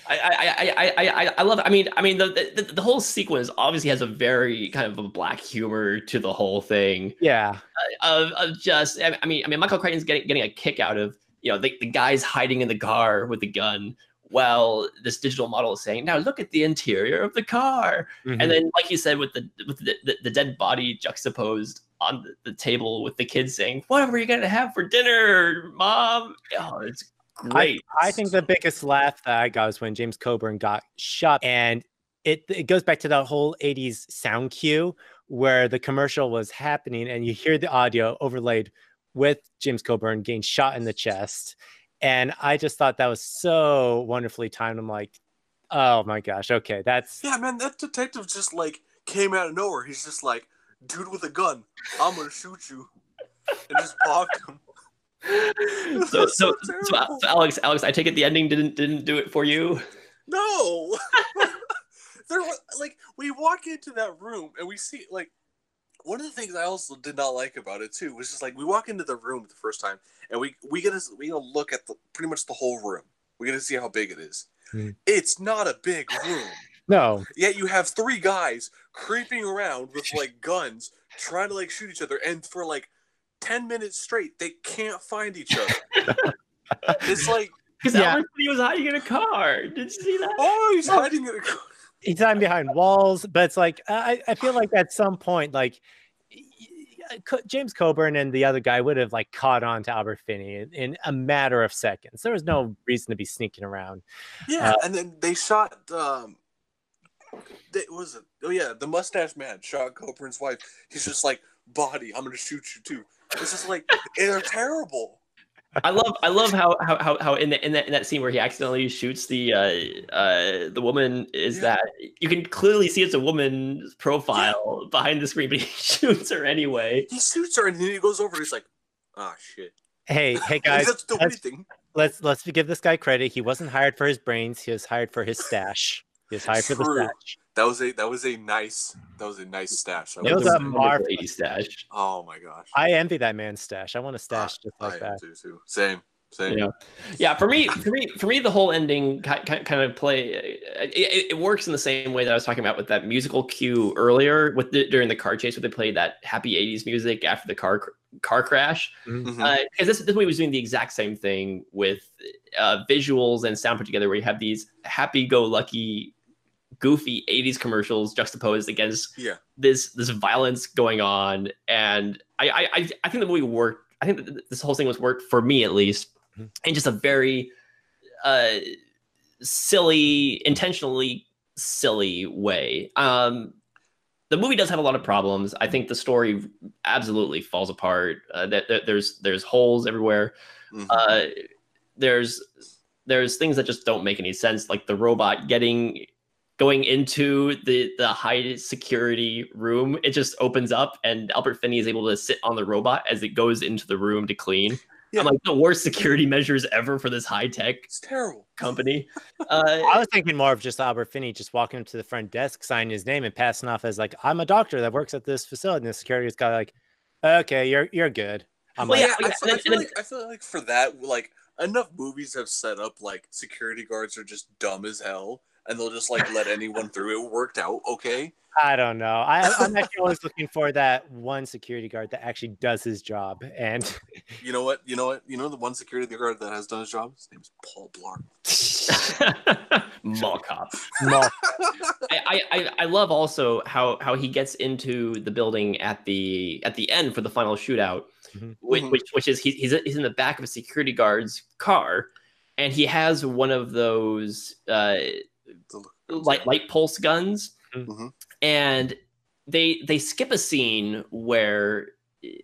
Speaker 1: I love it. I mean, the whole sequence obviously has a very kind of a black humor to the whole thing.
Speaker 2: Yeah.
Speaker 1: Of just, I mean, Michael Crichton's getting a kick out of, the guy's hiding in the car with the gun while this digital model is saying, now look at the interior of the car. And then, like you said, with the dead body juxtaposed on the table with the kids saying, what are you going to have for dinner, Mom? Oh, it's great.
Speaker 2: I think the biggest laugh that I got was when James Coburn got shot, and it goes back to that whole 80s sound cue where the commercial was happening and you hear the audio overlaid with James Coburn getting shot in the chest. And I just thought that was so wonderfully timed. I'm like, oh my gosh, okay, that's...
Speaker 3: Yeah, man, that detective just like came out of nowhere. He's just like, dude with a gun, I'm gonna shoot you. And just popped him.
Speaker 1: So Alex, I take it the ending didn't do it for you?
Speaker 3: No. There, like, we walk into that room and we see, like, one of the things I also did not like about it too was just like we walk into the room the first time and we get to look at pretty much the whole room. We get to see how big it is. It's not a big room.
Speaker 2: No.
Speaker 3: Yet you have three guys creeping around with like guns trying to like shoot each other, and for like 10 minutes straight they can't find each other. It's like,
Speaker 1: because he was hiding in a car. Did you see that?
Speaker 3: Oh, he's hiding in a car.
Speaker 2: He's hiding behind walls, but it's like I feel like at some point, like James Coburn and the other guy would have like caught on to Albert Finney in a matter of seconds. There was no reason to be sneaking around.
Speaker 3: Yeah, and then they shot. The mustache man shot Coburn's wife. He's just like, body, I'm gonna shoot you too. It's just like, they're terrible.
Speaker 1: I love how in that scene where he accidentally shoots the woman is that you can clearly see it's a woman's profile behind the screen, but he shoots her anyway.
Speaker 3: He shoots her and then he goes over and he's like, ah, shit.
Speaker 2: Hey guys, let's give this guy credit. He wasn't hired for his brains. He was hired for his stash. He was hired for the stash.
Speaker 3: That was a nice stash.
Speaker 2: It was a marvelous
Speaker 1: 80s stash.
Speaker 3: Oh my gosh!
Speaker 2: I envy that man's stash. I want a stash just like that.
Speaker 3: Too. Same.
Speaker 1: Yeah. For me, the whole ending kind of play. It works in the same way that I was talking about with that musical cue earlier, during the car chase, where they played that happy 80s music after the car crash. Because this movie was doing the exact same thing with visuals and sound put together, where you have these happy-go-lucky, goofy 80s commercials juxtaposed against this violence going on. And I think the movie worked. I think that this whole thing was worked for me, at least, in just a very intentionally silly way. The movie does have a lot of problems. I think the story absolutely falls apart. There's holes everywhere. There's things that just don't make any sense, like the robot going into the high security room. It just opens up and Albert Finney is able to sit on the robot as it goes into the room to clean. Yeah. I'm like, the worst security measures ever for this high-tech company.
Speaker 2: I was thinking more of just Albert Finney just walking up to the front desk, signing his name and passing off as like, I'm a doctor that works at this facility. And the security guy like, okay, you're good.
Speaker 3: I feel like for that, like, enough movies have set up like security guards are just dumb as hell and they'll just like let anyone through. It worked out okay.
Speaker 2: I don't know. I'm actually always looking for that one security guard that actually does his job. And
Speaker 3: you know what? The one security guard that has done his job? His name is Paul Blart.
Speaker 1: Mall cop. I love also how he gets into the building at the end for the final shootout, which is he's in the back of a security guard's car, and he has one of those light pulse guns. And they skip a scene where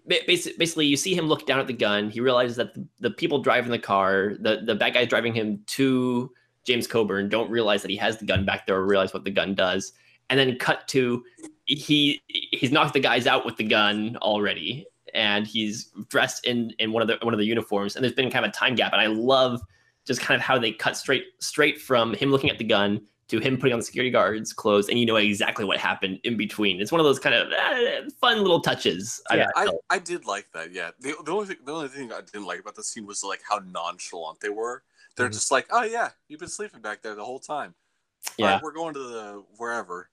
Speaker 1: basically you see him look down at the gun. He realizes that the people driving the car, the bad guys driving him to James Coburn, don't realize that he has the gun back there or realize what the gun does. And then cut to he's knocked the guys out with the gun already, and he's dressed in one of the uniforms. And there's been kind of a time gap, and I love just kind of how they cut straight from him looking at the gun to him putting on the security guard's clothes, and you know exactly what happened in between. It's one of those kind of fun little touches.
Speaker 3: Yeah, I did like that. Yeah, the only thing I didn't like about the scene was like how nonchalant they were. They're just like, oh yeah, you've been sleeping back there the whole time. Yeah, right, we're going to the wherever.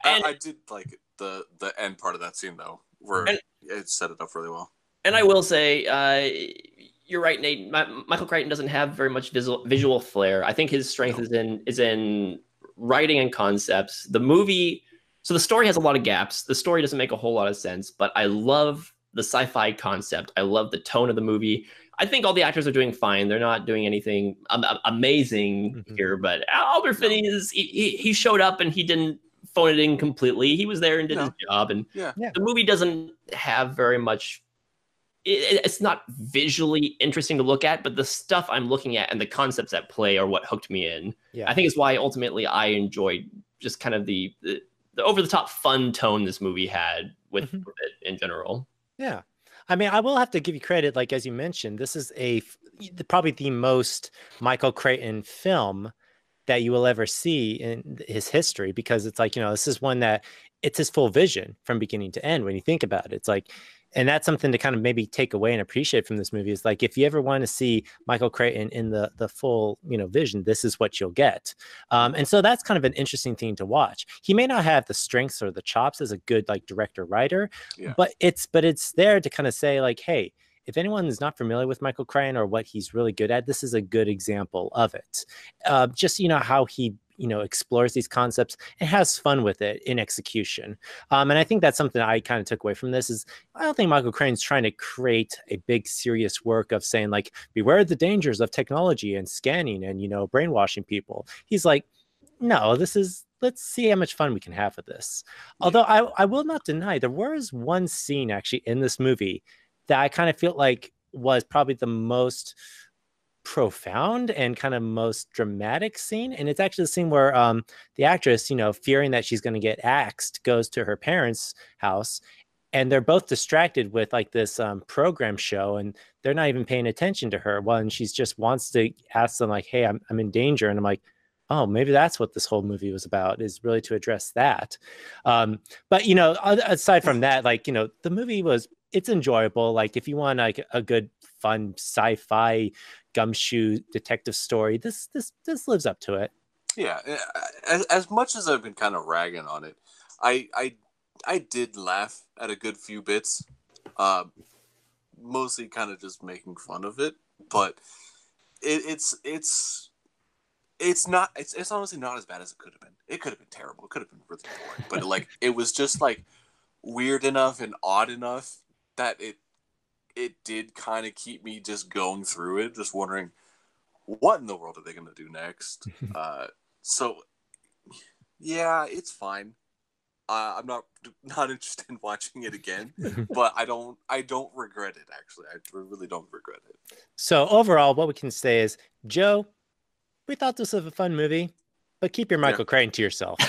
Speaker 3: And I did like the end part of that scene though, where it set it up really well.
Speaker 1: And I will say, you're right, Nate. Michael Crichton doesn't have very much visual flair. I think his strength is in writing and concepts. The movie, so the story has a lot of gaps. The story doesn't make a whole lot of sense, but I love the sci-fi concept. I love the tone of the movie. I think all the actors are doing fine. They're not doing anything amazing here, but Albert Finney he showed up and he didn't phone it in completely. He was there and did his job. And the movie doesn't have very much. It's not visually interesting to look at, but the stuff I'm looking at and the concepts at play are what hooked me in. I think it's why ultimately I enjoyed just kind of the over-the-top fun tone this movie had with it in general.
Speaker 2: Yeah. I mean, I will have to give you credit. Like, as you mentioned, this is probably the most Michael Crichton film that you will ever see in his history, because it's like, this is one that it's his full vision from beginning to end when you think about it. It's like, and that's something to kind of maybe take away and appreciate from this movie is like, if you ever want to see Michael Crichton in the full, vision, this is what you'll get. And so that's kind of an interesting thing to watch. He may not have the strengths or the chops as a good like director writer, but it's there to kind of say like, hey, if anyone is not familiar with Michael Crichton or what he's really good at, this is a good example of it. Just, how he, explores these concepts and has fun with it in execution. And I think that's something I kind of took away from this is I don't think Michael Crichton's trying to create a big serious work of saying like, beware the dangers of technology and scanning and, brainwashing people. He's like, no, let's see how much fun we can have with this. Although I will not deny there was one scene actually in this movie that I kind of feel like was probably the most profound and kind of most dramatic scene. And it's actually the scene where the actress, fearing that she's going to get axed, goes to her parents' house, and they're both distracted with like this program show, and they're not even paying attention to her. Well, and she just wants to ask them like, hey, I'm in danger. And I'm like, oh, maybe that's what this whole movie was about, is really to address that. But, aside from that, like, the movie it's enjoyable. Like if you want like a good, fun sci-fi gumshoe detective story, this lives up to it.
Speaker 3: Yeah. As much as I've been kind of ragging on it, I did laugh at a good few bits, mostly kind of just making fun of it, but it's honestly not as bad as it could have been. It could have been terrible. It could have been really boring, but like, it was just like weird enough and odd enough that it did kind of keep me just going through it, just wondering what in the world are they going to do next. So yeah, it's fine. I'm not interested in watching it again, but I don't regret it. Actually, I really don't regret it.
Speaker 2: So overall, what we can say is, Joe, we thought this was a fun movie, but keep your Michael Crichton to yourself.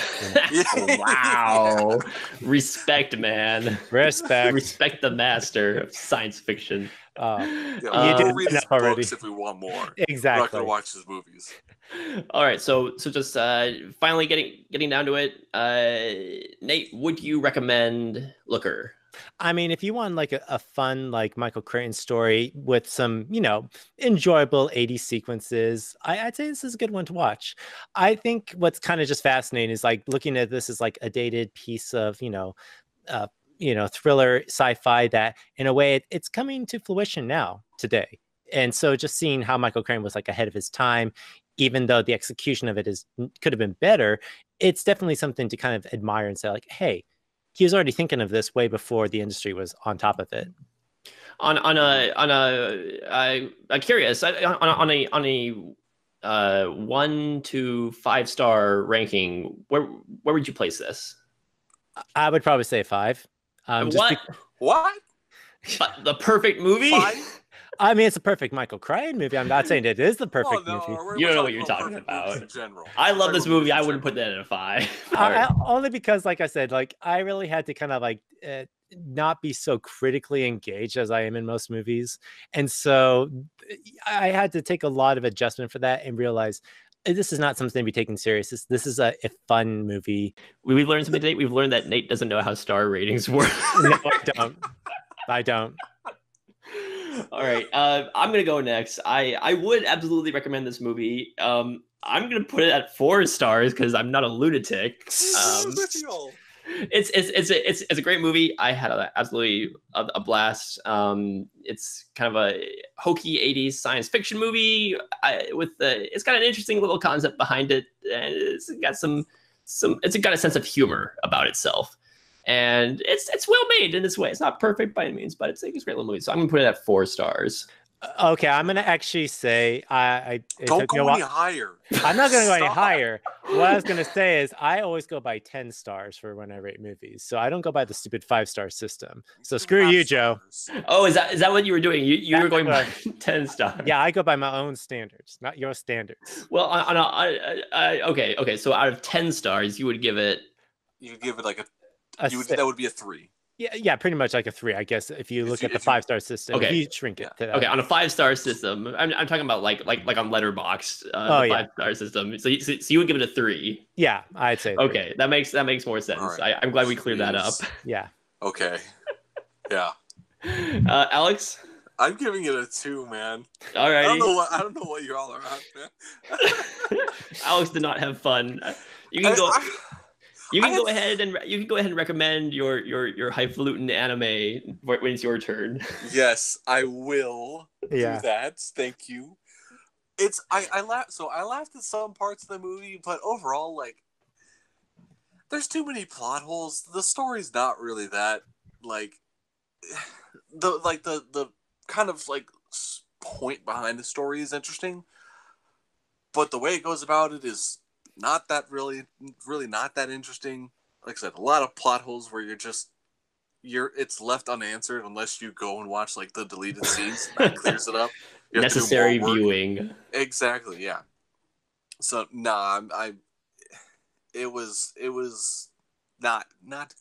Speaker 1: Wow. Respect, man.
Speaker 2: Respect
Speaker 1: the master of science fiction.
Speaker 3: You do read his books if we want more.
Speaker 2: Exactly.
Speaker 3: We're not going to watch his movies.
Speaker 1: All right, so just finally getting down to it. Nate, would you recommend Looker?
Speaker 2: I mean, if you want like a fun like Michael Crichton story with some, enjoyable 80s sequences, I'd say this is a good one to watch. I think what's kind of just fascinating is like looking at this as like a dated piece of, thriller sci-fi that in a way it's coming to fruition now today. And so just seeing how Michael Crichton was like ahead of his time, even though the execution of it could have been better, it's definitely something to kind of admire and say like, hey, he was already thinking of this way before the industry was on top of it.
Speaker 1: I'm curious on a 1 to 5 star ranking. Where would you place this?
Speaker 2: I would probably say 5.
Speaker 1: What?
Speaker 3: What?
Speaker 1: But the perfect movie?
Speaker 2: I mean, it's a perfect Michael Crichton movie. I'm not saying it is the perfect movie.
Speaker 1: You don't know what you're talking about. In general. I love this movie. I wouldn't put that in a 5.
Speaker 2: Only because, like I said, like I really had to kind of like not be so critically engaged as I am in most movies. And so I had to take a lot of adjustment for that and realize this is not something to be taken serious. This is a fun movie.
Speaker 1: We've learned something today. We've learned that Nate doesn't know how star ratings work.
Speaker 2: No, I don't.
Speaker 1: All right. I'm going to go next. I would absolutely recommend this movie. I'm going to put it at 4 stars because I'm not a lunatic. It's a great movie. I had absolutely a blast. It's kind of a hokey 80s science fiction movie it's got an interesting little concept behind it. And it's got a sense of humor about itself. And it's well made in this way. It's not perfect by any means, but it's a great little movie. So I'm gonna put it at 4 stars.
Speaker 2: Okay, I'm gonna actually say
Speaker 3: don't go any higher.
Speaker 2: I'm not gonna go any higher. What I was gonna say is I always go by 10 stars for when I rate movies, so I don't go by the stupid 5-star system. So screw you, Joe.
Speaker 1: Oh, is that what you were doing? You were going by 10 stars.
Speaker 2: Yeah, I go by my own standards, not your standards.
Speaker 1: Well, okay. So out of 10 stars, you would give it.
Speaker 3: You would give it like that would be a 3.
Speaker 2: Yeah, pretty much like a 3, I guess. If you look at the 5-star system,
Speaker 1: okay.
Speaker 2: If you shrink it. To that.
Speaker 1: Okay, on a 5-star system, I'm talking about like on Letterboxd, 5-star system. So you would give it a 3.
Speaker 2: Yeah, I'd say. 3.
Speaker 1: Okay, that makes more sense. Right. I'm glad we cleared that up.
Speaker 2: Yeah.
Speaker 3: Okay. Yeah.
Speaker 1: Alex,
Speaker 3: I'm giving it a 2, man.
Speaker 1: All right.
Speaker 3: I don't know what you all are on, man.
Speaker 1: Alex did not have fun. You can go. You can go ahead and recommend your highfalutin anime when it's your turn.
Speaker 3: Yes, I will do that. Thank you. I laughed at some parts of the movie, but overall, like, there's too many plot holes. The story's not really that like the kind of like point behind the story is interesting, but the way it goes about it is not that really not that interesting. Like I said, a lot of plot holes where it's left unanswered unless you go and watch like the deleted scenes. That clears it up.
Speaker 1: Necessary viewing.
Speaker 3: Exactly. Yeah. So it was not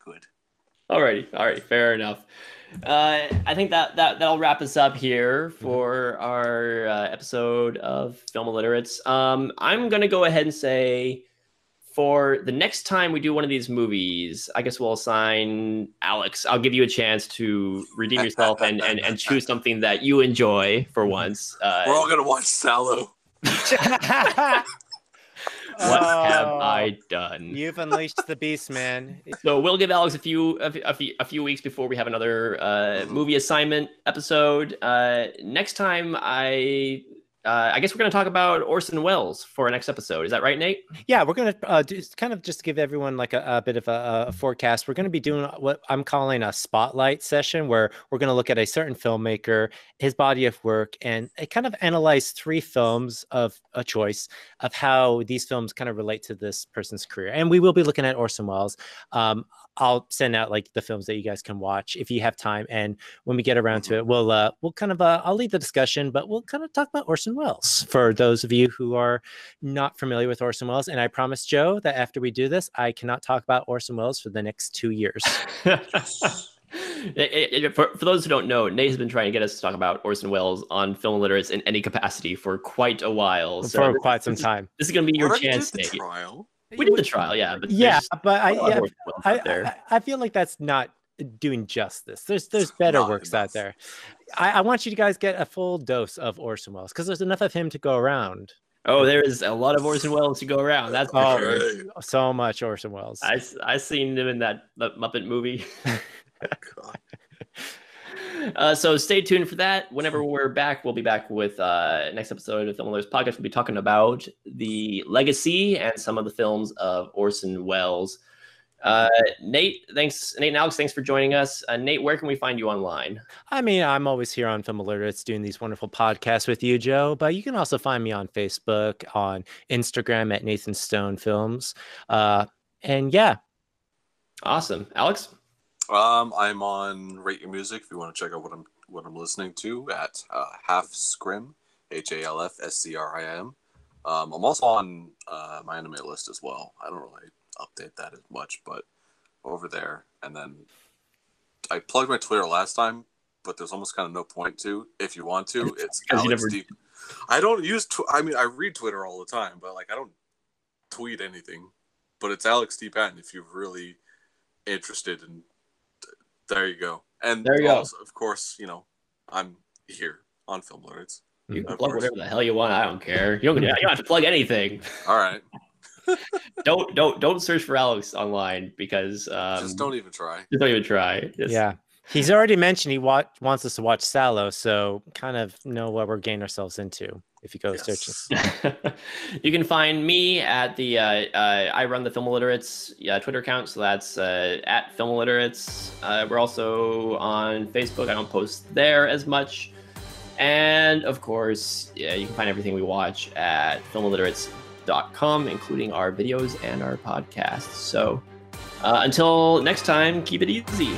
Speaker 3: good.
Speaker 1: Alrighty, fair enough. I think that'll wrap us up here for our episode of Film Illiterates. I'm gonna go ahead and say for the next time we do one of these movies, I guess we'll assign Alex. I'll give you a chance to redeem yourself and choose something that you enjoy for once.
Speaker 3: We're all gonna watch Sallow.
Speaker 1: What have I done?
Speaker 2: You've unleashed the beast, man.
Speaker 1: So we'll give Alex a few weeks before we have another movie assignment episode. Next time, I guess we're going to talk about Orson Welles for our next episode. Is that right, Nate?
Speaker 2: Yeah, we're going to just give everyone like a bit of a forecast. We're going to be doing what I'm calling a spotlight session, where we're going to look at a certain filmmaker, his body of work, and kind of analyze 3 films of a choice of how these films kind of relate to this person's career. And we will be looking at Orson Welles. I'll send out like the films that you guys can watch if you have time. And when we get around to it, we'll kind of I'll lead the discussion, but we'll kind of talk about Orson Welles for those of you who are not familiar with Orson Welles. And I promise, Joe, that after we do this, I cannot talk about Orson Welles for the next 2 years.
Speaker 1: For those who don't know, Nate has been trying to get us to talk about Orson Welles on Film Illiterates in any capacity for quite a while. So
Speaker 2: for quite some time.
Speaker 1: This is going to be your chance, Nate. We did the trial, yeah. But
Speaker 2: I feel like that's not doing justice. There's better works out there. I want you to guys get a full dose of Orson Welles because there's enough of him to go around.
Speaker 1: Oh, there is a lot of Orson Welles to go around. That's for sure.
Speaker 2: So much Orson Welles.
Speaker 1: I seen him in that Muppet movie. So stay tuned for that. Whenever we're back, we'll be back with next episode of Film Illiterates podcast. We'll be talking about the legacy and some of the films of Orson Welles. Nate and Alex, thanks for joining us. Nate, where can we find you online?
Speaker 2: I mean, I'm always here on Film Illiterates doing these wonderful podcasts with you, Joe, but you can also find me on Facebook, on Instagram at Nathan Stone Films. And yeah.
Speaker 1: Awesome. Alex?
Speaker 3: I'm on Rate Your Music if you want to check out what I'm listening to at Half Scrim, HALFSCRIM. I'm also on my anime list as well. I don't really update that as much, but over there. And then I plugged my Twitter last time, but there's almost kind of no point to. If you want to, it's Alex D. I don't use. I mean, I read Twitter all the time, but like I don't tweet anything. But it's Alex D. Patton if you're really interested. And there you go. And
Speaker 1: there you
Speaker 3: also, of course, you know, I'm here on Film Illiterates.
Speaker 1: You can plug whatever the hell you want. I don't care. You don't have to plug anything.
Speaker 3: All right.
Speaker 1: Don't search for Alex online because
Speaker 3: just don't even try.
Speaker 1: Just don't even try.
Speaker 2: Yeah. He's already mentioned he wants us to watch Sallow, so kind of know what we're getting ourselves into if you go searching.
Speaker 1: You can find me at the I run the Film Illiterates Twitter account, so that's at Film Illiterates. We're also on Facebook. I don't post there as much. And of course, you can find everything we watch at filmilliterates.com, including our videos and our podcasts. So until next time, keep it easy.